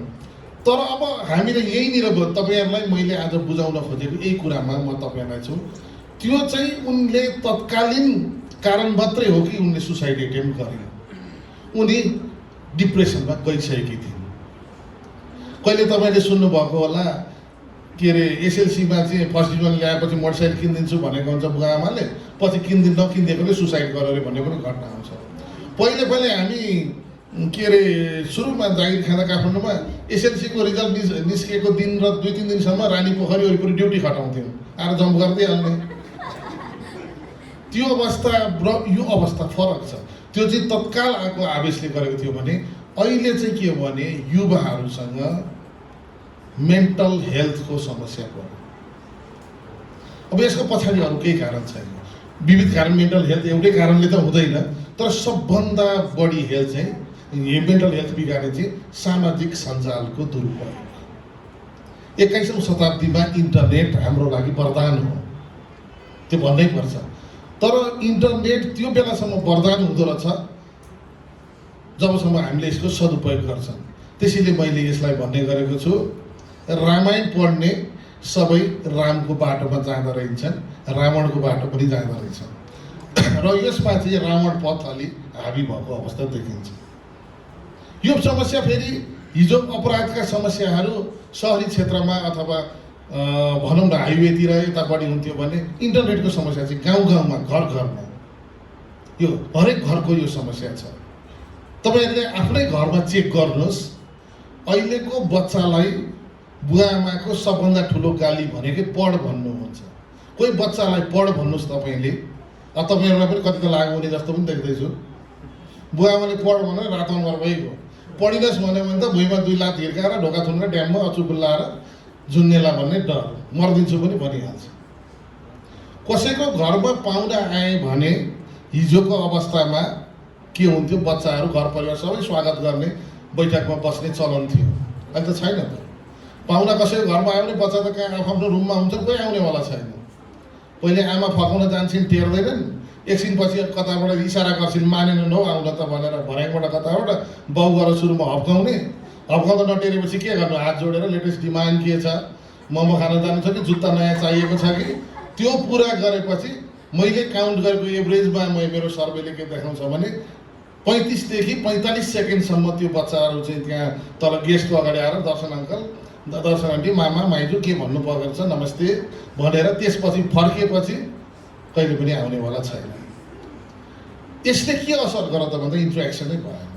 तर अब हामीले यहीँनिर तपाईँहरूलाई मैले आज बुझाउन खोजेको यही कुरामा म तपाईँहरूलाई छु, त्यो चाहिँ उनले तत्कालीन कारण मात्रै हो कि उनले सुसाइड एटेम्प्ट गरे। उनी डिप्रेसनमा गइसकेकी थिइन्। कहिले तपाईँले सुन्नुभएको होला के अरे एसएलसीमा चाहिँ फर्स्ट डिभिजन ल्याएपछि मोटरसाइकल किनिदिन्छु भनेको हुन्छ बुवा आमाले, पछि नकिनिदिएकोले सुसाइड गर्यो अरे भन्ने पनि घटना आउँछ। पहिले हामी के अरे सुरुमा जागिर खाँदा काठमाडौँमा एसएलसीको रिजल्ट निस्किएको दिन र 2-3 दिनसम्म रानी पोखरी वरिपरि ड्युटी खटाउँथ्यौँ, आएर जम्प गर्दै हाल्ने। त्यो अवस्था र यो अवस्था फरक छ। त्यो चाहिँ तत्काल आएको आवेशले गरेको थियो भने अहिले चाहिँ के हो भने युवाहरूसँग मेन्टल हेल्थको समस्या पर्यो। अब यसको पछाडि अरू केही कारण छैन, विविध कारण। मेन्टल हेल्थ एउटै कारणले त हुँदैन, तर सबभन्दा बढी हेल्थ चाहिँ मेन्टल हेल्थ बिगार्ने चाहिँ सामाजिक सञ्जालको दुरुपयोग। 21औं शताब्दीमा इन्टरनेट हाम्रो लागि वरदान हो, त्यो भन्नै पर्छ। तर इन्टरनेट त्यो बेलासम्म वरदान हुँदो रहेछ जबसम्म हामीले यसको सदुपयोग गर्छौँ। त्यसैले मैले यसलाई भन्ने गरेको छु, रामायण पढ्ने सबै रामको बाटोमा जाँदा रहन्छन्, रावणको बाटो पनि जाँदा रहेछन्। र यसमा चाहिँ रावण पथ अलि हाबी भएको अवस्था देखिन्छ। यो समस्या फेरि हिजो अपराधका समस्याहरू सहरी क्षेत्रमा अथवा भनौँ न हाइवेतिर यता बढी हुन्थ्यो भने इन्टरनेटको समस्या चाहिँ गाउँ गाउँमा घर घरमा, यो हरेक घरको यो समस्या छ। तपाईँहरूले आफ्नै घरमा चेक गर्नुहोस्, अहिलेको बच्चालाई बुवा आमाको सबभन्दा ठुलो गाली भनेकै पढ भन्नुहुन्छ। कोही बच्चालाई पढ भन्नुहोस् तपाईँले, तपाईँहरूलाई पनि कति त लागु हुने जस्तो पनि देख्दैछु। बुवा आमाले पढ भनेर रातो अनुहार भइगयो, पढिनुहोस् भन्यो भने त भुइँमा 2 लात हिर्काएर ढोका थुनेर ड्याममा अचुक लाएर जुन्नेला भन्ने डर, मर्दिन्छु पनि भनिहाल्छ। कसैको घरमा पाहुना आए भने हिजोको अवस्थामा के हुन्थ्यो, बच्चाहरू घर परिवार सबै स्वागत गर्ने बैठकमा बस्ने चलन थियो। अहिले त छैन त। पाहुना कसैको घरमा आयो भने बच्चा त कहाँ आफ्नो रुममा हुन्छन्, कोही आउनेवाला छैन। पहिले आमा फकाउन जान्छन्, टेर्दैनन्, एकछिनपछि कताबाट इसारा गर्छिन्, मानेनन् हौ आउन त भनेर भर्याङबाट कताबाट बाउ गएर सुरुमा हप्काउँदा नटेरेपछि के गर्नु, हात जोडेर लेटेस्ट डिमान्ड के छ, मोमो खान जानु छ कि जुत्ता नयाँ चाहिएको छ कि, त्यो पुरा गरेपछि मैले काउन्ट गरेको एभरेजमा मेरो सर्वेले के देखाउँछ भने 35 देखि 45 सेकेन्डसम्म त्यो बच्चाहरू चाहिँ त्यहाँ तल गेस्टको अगाडि आएर दर्शन अङ्कल, दर्शन आन्टी, मामा, माइजू के भन्नु पर्छ नमस्ते भनेर त्यसपछि फर्किएपछि कहिले पनि आउनेवाला छैन। यसले के असर गर त भन्दा इन्ट्रेक्सनै भएन।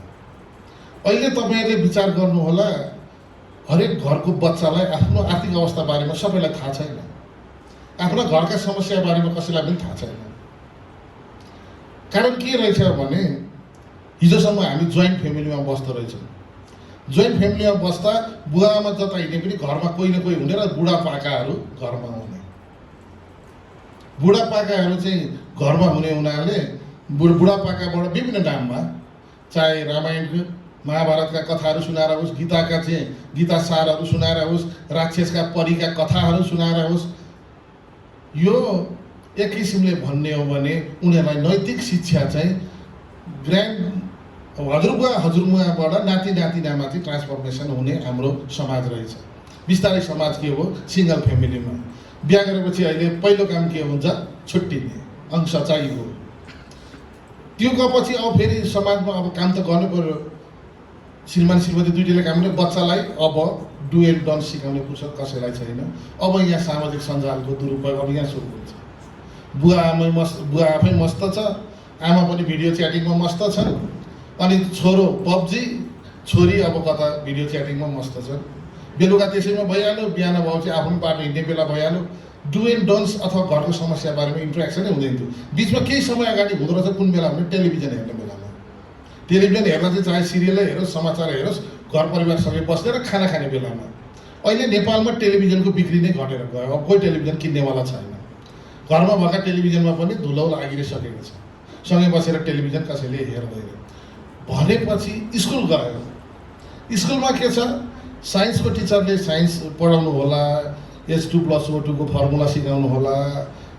अहिले तपाईँहरूले विचार गर्नुहोला, हरेक घरको बच्चालाई आफ्नो आर्थिक अवस्था बारेमा सबैलाई थाहा छैन, आफ्नो घरका समस्या बारेमा कसैलाई पनि थाहा छैन। कारण के रहेछ भने हिजोसम्म हामी जोइन्ट फ्यामिलीमा बस्दो रहेछौँ। जोइन्ट फ्यामिलीमा बस्दा बुवा आमा जता हिँड्ने पनि घरमा कोही न कोही हुने र बुढापाकाहरू घरमा हुने। बुढापाकाहरू चाहिँ घरमा हुने हुनाले बुढापाकाबाट विभिन्न नाममा, चाहे रामायणको महाभारतका कथाहरू सुनाएर होस्, गीताका चाहिँ गीता सारहरू सुनाएर होस्, राक्षसका परीका कथाहरू सुनाएर होस्, यो एक किसिमले भन्ने हो भने उनीहरूलाई नैतिक शिक्षा चाहिँ हजुरबुवा हजुरमुवाबाट नाति नातिनामाथि ट्रान्सफर्मेसन हुने हाम्रो समाज रहेछ। बिस्तारै समाज के हो, सिङ्गल फ्यामिलीमा बिहा गरेपछि अहिले पहिलो काम के हुन्छ, छुट्टिने, अंश चाहियो। त्यो गएपछि अब फेरि समाजमा अब काम त गर्नु पर्यो। श्रीमान श्रीमती दुईटैले काम गर्ने, बच्चालाई अब डु एन्ड डन्ट सिकाउने फुर्सद कसैलाई छैन। अब यहाँ सामाजिक सञ्जालको दुरुपयोग अब यहाँ सुरु हुन्छ। बुवा आफै मस्त छ, आमा पनि भिडियो च्याटिङमा मस्त छन्, अनि छोरो पब्जी, छोरी अब कता भिडियो च्याटिङमा मस्त छन्। बेलुका त्यसैमा भइहाल्यो, बिहान भएपछि आफ्नो पाटो हिँड्ने बेला भइहाल्यो। डु एन्ड डन्ट्स अथवा घरको समस्या बारेमा इन्ट्रेक्सनै हुँदैन थियो। बिचमा केही समय अगाडि हुँदो रहेछ, कुन बेला भने टेलिभिजन हेर्ने बेलामा। टेलिभिजन हेर्दा चाहिँ चाहे सिरियलै हेरोस्, समाचार हेरोस्, घर परिवारसँगै बस्ने र खाना खाने बेलामा। अहिले नेपालमा टेलिभिजनको बिक्री नै घटेर गयो, अब कोही टेलिभिजन किन्नेवाला छैन। घरमा भएका टेलिभिजनमा पनि धुलौ लागिसकेको छ, सँगै बसेर टेलिभिजन कसैले हेर्दैन। भनेपछि स्कुल गयो, स्कुलमा के छ, साइन्सको टिचरले साइन्स पढाउनु होला, H2+O2 को फर्मुला सिकाउनु होला,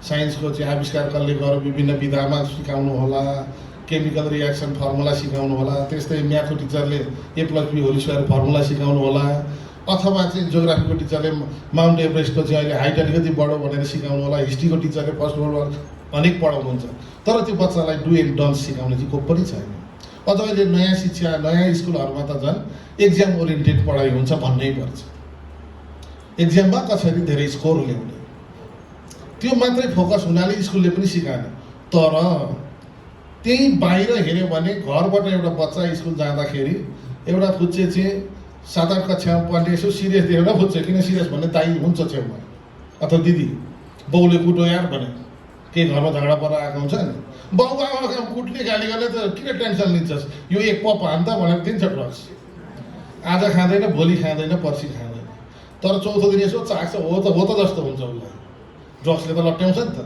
साइन्सको चाहिँ आविष्कार कसले गर्यो विभिन्न विधामा सिकाउनु होला, केमिकल रियाक्सन फर्मुला सिकाउनु होला, त्यस्तै म्याथको टिचरले A+B² फर्मुला सिकाउनु होला, अथवा चाहिँ जियोग्राफीको टिचरले माउन्ट एभरेस्टको चाहिँ अहिले हाइट अलिकति बढो भनेर सिकाउनु होला, हिस्ट्रीको टिचरले फर्स्ट वर्ल्ड वार अनेक पढाउनुहुन्छ। तर त्यो बच्चालाई डु एन्ड डन्ट सिकाउने चाहिँ को पनि छैन। अझ अहिले नयाँ शिक्षा, नयाँ स्कुलहरूमा त झन् एक्जाम ओरिएन्टेड पढाइ हुन्छ भन्नै पर्छ। एक्जाममा कसरी धेरै स्कोर ल्याउने, त्यो मात्रै फोकस हुनाले स्कुलले पनि सिकाएन। तर त्यही बाहिर हेऱ्यो भने घरबाट एउटा बच्चा स्कुल जाँदाखेरि एउटा फुच्चे चाहिँ 7-8 कक्षामा पढ्ने यसो सिरियस देखेर फुच्चे, किन सिरियस भन्ने दाइ हुन्छ छेउमा अथवा दिदी, बाउले कुटो यार भने केही घरमा झगडा परेर आएको हुन्छ नि, बाउ आमा कुट्ने गाली गर्ने त किन टेन्सन लिन्छस्, यो एक पप हान्दा भनेर दिन्छ ड्रग्स। आज खाँदैन, भोलि खाँदैन, पर्सि खाँदैन, तर चौथो दिन यसो चाख्छ, हो त जस्तो हुन्छ उसलाई। ड्रग्सले त लट्याउँछ नि त।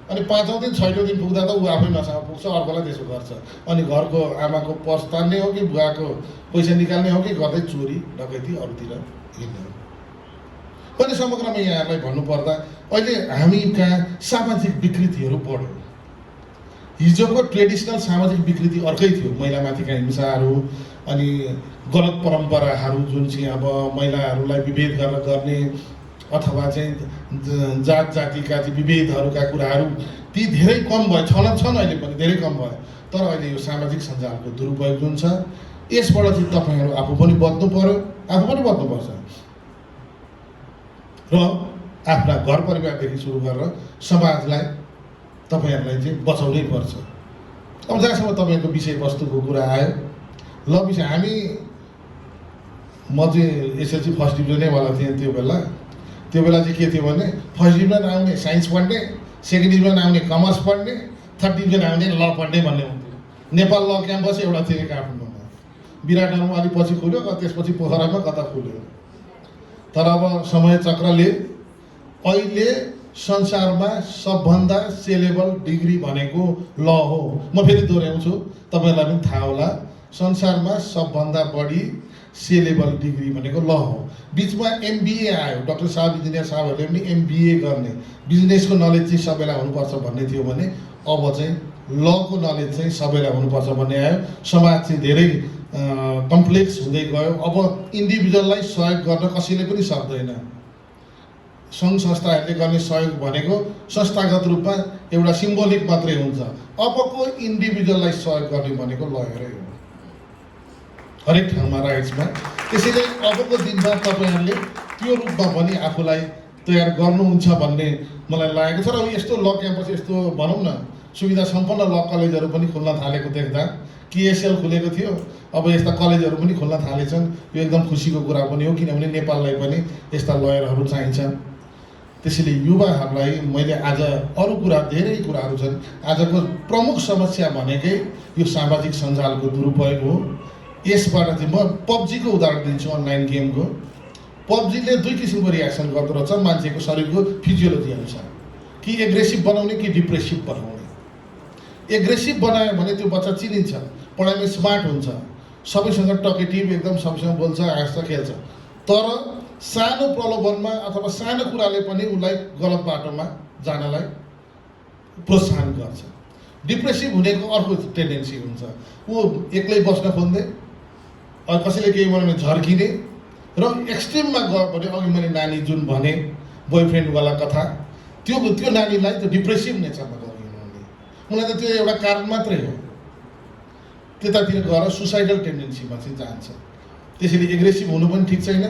अनि 5औँ दिन 6औँ दिन पुग्दा त ऊ आफै नसामा पुग्छ, अर्कोलाई त्यसो गर्छ। अनि घरको आमाको पर्स तान्ने हो कि बुवाको पैसा निकाल्ने हो कि गर्दै चोरी डकैती अरूतिर हिँड्ने हो। पनि समग्रमा यहाँहरूलाई भन्नुपर्दा अहिले हामी कहाँ सामाजिक विकृतिहरू बढ्यो। हिजोको ट्रेडिसनल सामाजिक विकृति अर्कै थियो, महिलामाथिका हिंसाहरू अनि गलत परम्पराहरू जुन चाहिँ अब महिलाहरूलाई विभेद गरेर गर्ने अथवा चाहिँ जात जातिका चाहिँ विभेदहरूका कुराहरू ती धेरै कम भयो, छन् अहिले पनि धेरै कम भयो। तर अहिले यो सामाजिक सञ्जालको दुरुपयोग जुन छ यसबाट चाहिँ तपाईँहरू आफू पनि बच्नु पर्यो, आफू पनि बच्नुपर्छ र आफ्ना घर परिवारदेखि सुरु गरेर समाजलाई तपाईँहरूलाई चाहिँ बचाउनै पर्छ। अब जहाँसम्म तपाईँको विषयवस्तुको कुरा आयो, ल विषय हामी म चाहिँ एसएलसी फर्स्ट डिभिजनैवाला थिएँ त्यो बेला चाहिँ के थियो भने फर्स्ट डिभिजन आउने साइन्स पढ्ने, सेकेन्ड डिभिजन आउने कमर्स पढ्ने, थर्ड डिभिजन आउने ल पढ्ने भन्ने हुन्थ्यो। नेपाल ल क्याम्पस एउटा थियो काठमाडौँमा, विराटनगरमा अलिक पछि खुल्यो, त्यसपछि पोखरामा कता खुल्यो। तर अब समय चक्रले अहिले संसारमा सबभन्दा सेलेबल डिग्री भनेको ल हो। म फेरि दोहोऱ्याउँछु, तपाईँहरूलाई पनि थाहा होला, संसारमा सबभन्दा बढी सेलेबल डिग्री भनेको ल हो। बिचमा एमबिए आयो, डाक्टर साहब इन्जिनियर साहबहरूले पनि एमबिए गर्ने, बिजनेसको नलेज चाहिँ सबैलाई हुनुपर्छ भन्ने थियो भने अब चाहिँ लको नलेज चाहिँ सबैलाई हुनुपर्छ भन्ने आयो। समाज चाहिँ धेरै कम्प्लेक्स हुँदै गयो। अब इन्डिभिजुअललाई सहयोग गर्न कसैले पनि सक्दैन। सङ्घ संस्थाहरूले गर्ने सहयोग भनेको संस्थागत रूपमा एउटा सिम्बोलिक मात्रै हुन्छ। अबको इन्डिभिजुअललाई सहयोग गर्ने भनेको लयरै हो, हरेक ठाउँमा राइट्समा। त्यसैले अबको दिनमा तपाईँहरूले त्यो रूपमा पनि आफूलाई तयार गर्नुहुन्छ भन्ने मलाई लागेको छ। र यस्तो ल क्याम्पस, यस्तो भनौँ न सुविधा सम्पन्न ल कलेजहरू पनि खुल्न थालेको देख्दा, केएसएल खुलेको थियो, अब यस्ता कलेजहरू पनि खुल्न थालेछन्, यो एकदम खुसीको कुरा पनि हो, किनभने नेपाललाई पनि यस्ता लयरहरू चाहिन्छ। त्यसैले युवाहरूलाई मैले आज अरू कुरा धेरै कुराहरू छन्, आजको प्रमुख समस्या भनेकै यो सामाजिक सञ्जालको दुरुपयोग हो। यसबाट चाहिँ म पब्जीको उदाहरण दिन्छु, अनलाइन गेमको। पब्जीले 2 किसिमको रियाक्सन गर्दो रहेछ मान्छेको शरीरको फिजियोलोजी अनुसार, कि एग्रेसिभ बनाउने कि डिप्रेसिभ बनाउने। एग्रेसिभ बनायो भने त्यो बच्चा चिनिन्छ, पढाइमा स्मार्ट हुन्छ, सबैसँग टकेटिभ, एकदम सबैसँग बोल्छ, हाँस्छ, खेल्छ। तर सानो प्रलोभनमा अथवा सानो कुराले पनि उसलाई गलत बाटोमा जानलाई प्रोत्साहन गर्छ। डिप्रेसिभ हुनेको अर्को टेन्डेन्सी हुन्छ, ऊ एक्लै बस्न खोज्ने, कसैले केही भन्यो भने झर्किने, र एक्सट्रिममा गयो भने अघि मैले नानी जुन भने बोयफ्रेन्डवाला कथा, त्यो नानीलाई त्यो डिप्रेसिभ नेचरमा गरिरहने, उनलाई त त्यो एउटा कारण मात्रै हो, त्यतातिर गएर सुसाइडल टेन्डेन्सीमा चाहिँ जान्छ। त्यसैले एग्रेसिभ हुनु पनि ठिक छैन,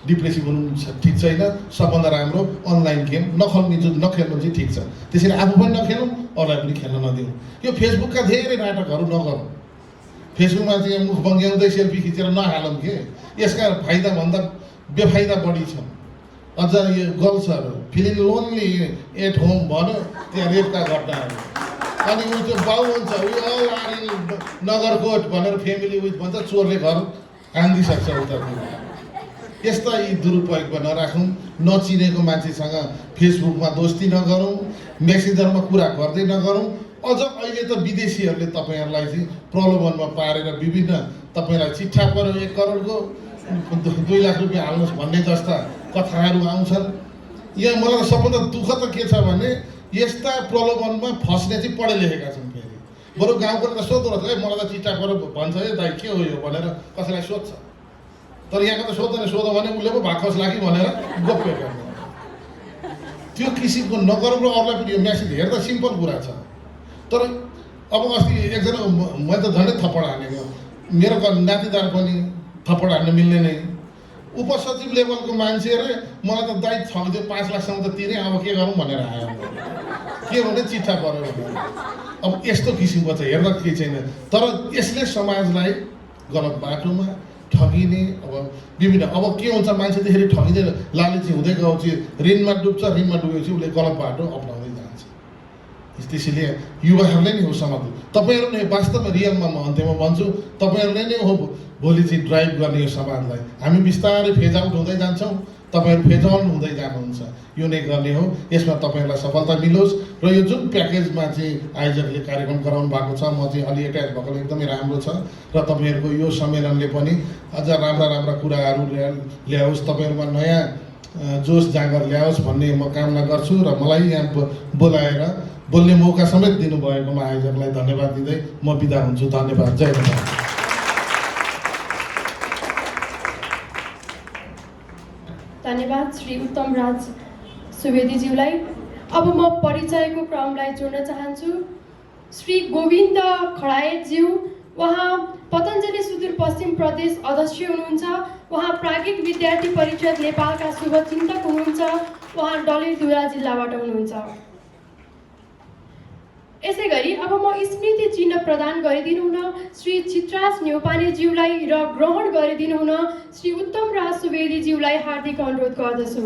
डिप्रेसिभ हुनु ठिक छैन। सबभन्दा राम्रो अनलाइन गेम नखेल्नु चाहिँ ठिक छ। त्यसैले आफू पनि नखेलौँ, अरूलाई पनि खेल्न नदिउँ। यो फेसबुकका धेरै नाटकहरू नगरौँ, फेसबुकमा चाहिँ मुख बङ्ग्याउँदै सेल्फी खिचेर नहालौँ के, यसका फाइदाभन्दा बेफाइदा बढी छन्। अझ यो गर्ल्सहरू फिलिङ लोनली एट होम भन्यो, त्यहाँ रेपका घटनाहरू, अनि ऊ त्यो बाउ हुन्छ, नगरकोट भनेर फ्यामिली विथ भन्छ, चोरले घर हानिदिइसक्छ उतातिर। यस्ता यी दुरुपयोगमा नराखौँ, नचिनेको मान्छेसँग फेसबुकमा दोस्ती नगरौँ, मेसेन्जरमा कुरा गर्दै नगरौँ। अझ अहिले त विदेशीहरूले तपाईँहरूलाई चाहिँ प्रलोभनमा पारेर विभिन्न तपाईँलाई चिट्ठा पऱ्यो 1 करोडको 2 लाख रुपियाँ हाल्नुहोस् भन्ने जस्ता कथाहरू आउँछन्। यहाँ मलाई सबभन्दा दुःख त के छ भने यस्ता प्रलोभनमा फस्ने चाहिँ पढे लेखेका छन्। फेरि बरु गाउँको त सोध्दो रहेछ, मलाई त चिट्ठा पऱ्यो भन्छ, दाइ के हो यो भनेर कसैलाई सोध्छ। तर यहाँको त सोध्दैन, सोध्यो भने उसले पो भाग खस लाग्यो भनेर गोप्य गर्ने। त्यो किसिमको नगरौँ। र अरूलाई पनि यो म्यासेज हेर्दा सिम्पल कुरा छ, तर अब अस्ति एकजना मैले त झन्डै थप्पड हानेको, मेरो नातिदार पनि थप्पड हान्न मिल्ने नै, उपसचिव लेभलको मान्छे रे मलाई त दाइ ठगिदियो 5 लाखसम्म त तिरे अब के गरौँ भनेर आयो के भने चिट्ठा पर्यो भनेर अब यस्तो किसिमको चाहिँ हेर्न केही छैन तर यसले समाजलाई गलत बाटोमा ठगिने अब विभिन्न अब के हुन्छ मान्छे त्यसरी ठगिँदै लालची हुँदै गएपछि ऋणमा डुबेपछि उसले गलत बाटो अपनाउँदै जान्छ त्यसैले युवाहरूले नै हो समाज तपाईँहरू नै वास्तवमा रियलमा म अन्त्यमा भन्छु तपाईँहरूले नै हो भोलि चाहिँ ड्राइभ गर्ने यो समाजलाई हामी बिस्तारै फेज आउट हुँदै जान्छौँ तपाईँहरू फेज अन हुँदै जानुहुन्छ यो नै गर्ने हो यसमा तपाईँहरूलाई सफलता मिलोस् र यो जुन प्याकेजमा चाहिँ आयोजकले कार्यक्रम गराउनु भएको छ म चाहिँ अलि एट्याच भएकोले एकदमै राम्रो छ र तपाईँहरूको यो सम्मेलनले पनि अझ राम्रा कुराहरू ल्याओस् तपाईँहरूमा नयाँ जोस जाँगर ल्याओस् भन्ने म कामना गर्छु र मलाई यहाँ बोलाएर बोल्ने मौका समेत दिनुभएकोमा आयोजकलाई धन्यवाद दिँदै म बिदा हुन्छु धन्यवाद जय नेपाल धन्यवाद श्री उत्तम राज सुवेदीज्यूलाई अब म परिचयको क्रमलाई जोड्न चाहन्छु श्री गोविन्द खडायतज्यू उहाँ पतञ्जलि सुदूरपश्चिम प्रदेश अध्यक्ष हुनुहुन्छ उहाँ प्राज्ञिक विद्यार्थी परिषद नेपालका शुभचिन्तक हुनुहुन्छ उहाँ डडेलधुरा जिल्लाबाट हुनुहुन्छ यसै गरी अब म स्मृति चिन्ह प्रदान गरिदिनु हुन श्री चित्राज न्यौपानेज्यूलाई र ग्रहण गरिदिनु हुन श्री उत्तम राज सुवेदीज्यूलाई हार्दिक अनुरोध गर्दछु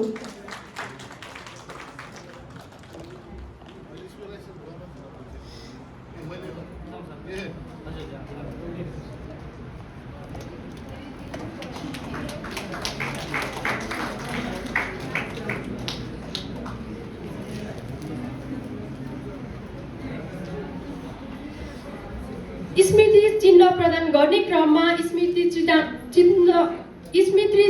स्मृति चिन्ह प्रदान गर्ने क्रममा स्मृति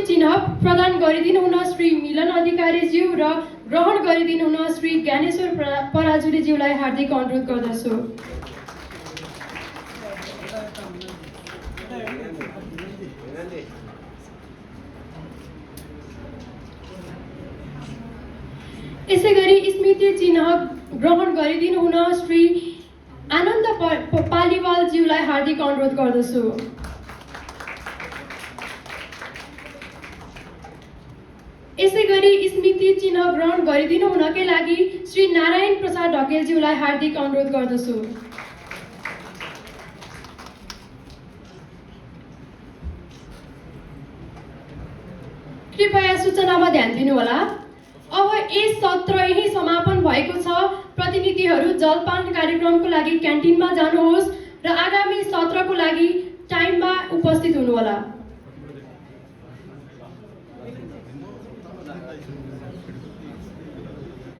चिन्ह प्रदान गरिदिनु हुन श्री मिलन अधिकारीज्यू र ग्रहण गरिदिनु हुन श्री ज्ञानेश्वर पराजुलीज्यूलाई हार्दिक अनुरोध गर्दछु यसै गरी स्मृति चिन्ह ग्रहण गरिदिनु हुन श्री आनन्द पालीवालज्यूलाई हार्दिक अनुरोध गर्दछु यसै गरी स्मृति चिन्ह ग्रहण गरिदिनु हुनकै लागि श्री नारायण प्रसाद ढकेलज्यूलाई हार्दिक अनुरोध गर्दछु कृपया सूचनामा ध्यान दिनुहोला अब यस सत्र यही समापन भएको छ प्रतिनिधिहरू जलपान कार्यक्रमको लागि क्यान्टिनमा जानुहोस् र आगामी सत्रको लागि टाइममा उपस्थित हुनुहोला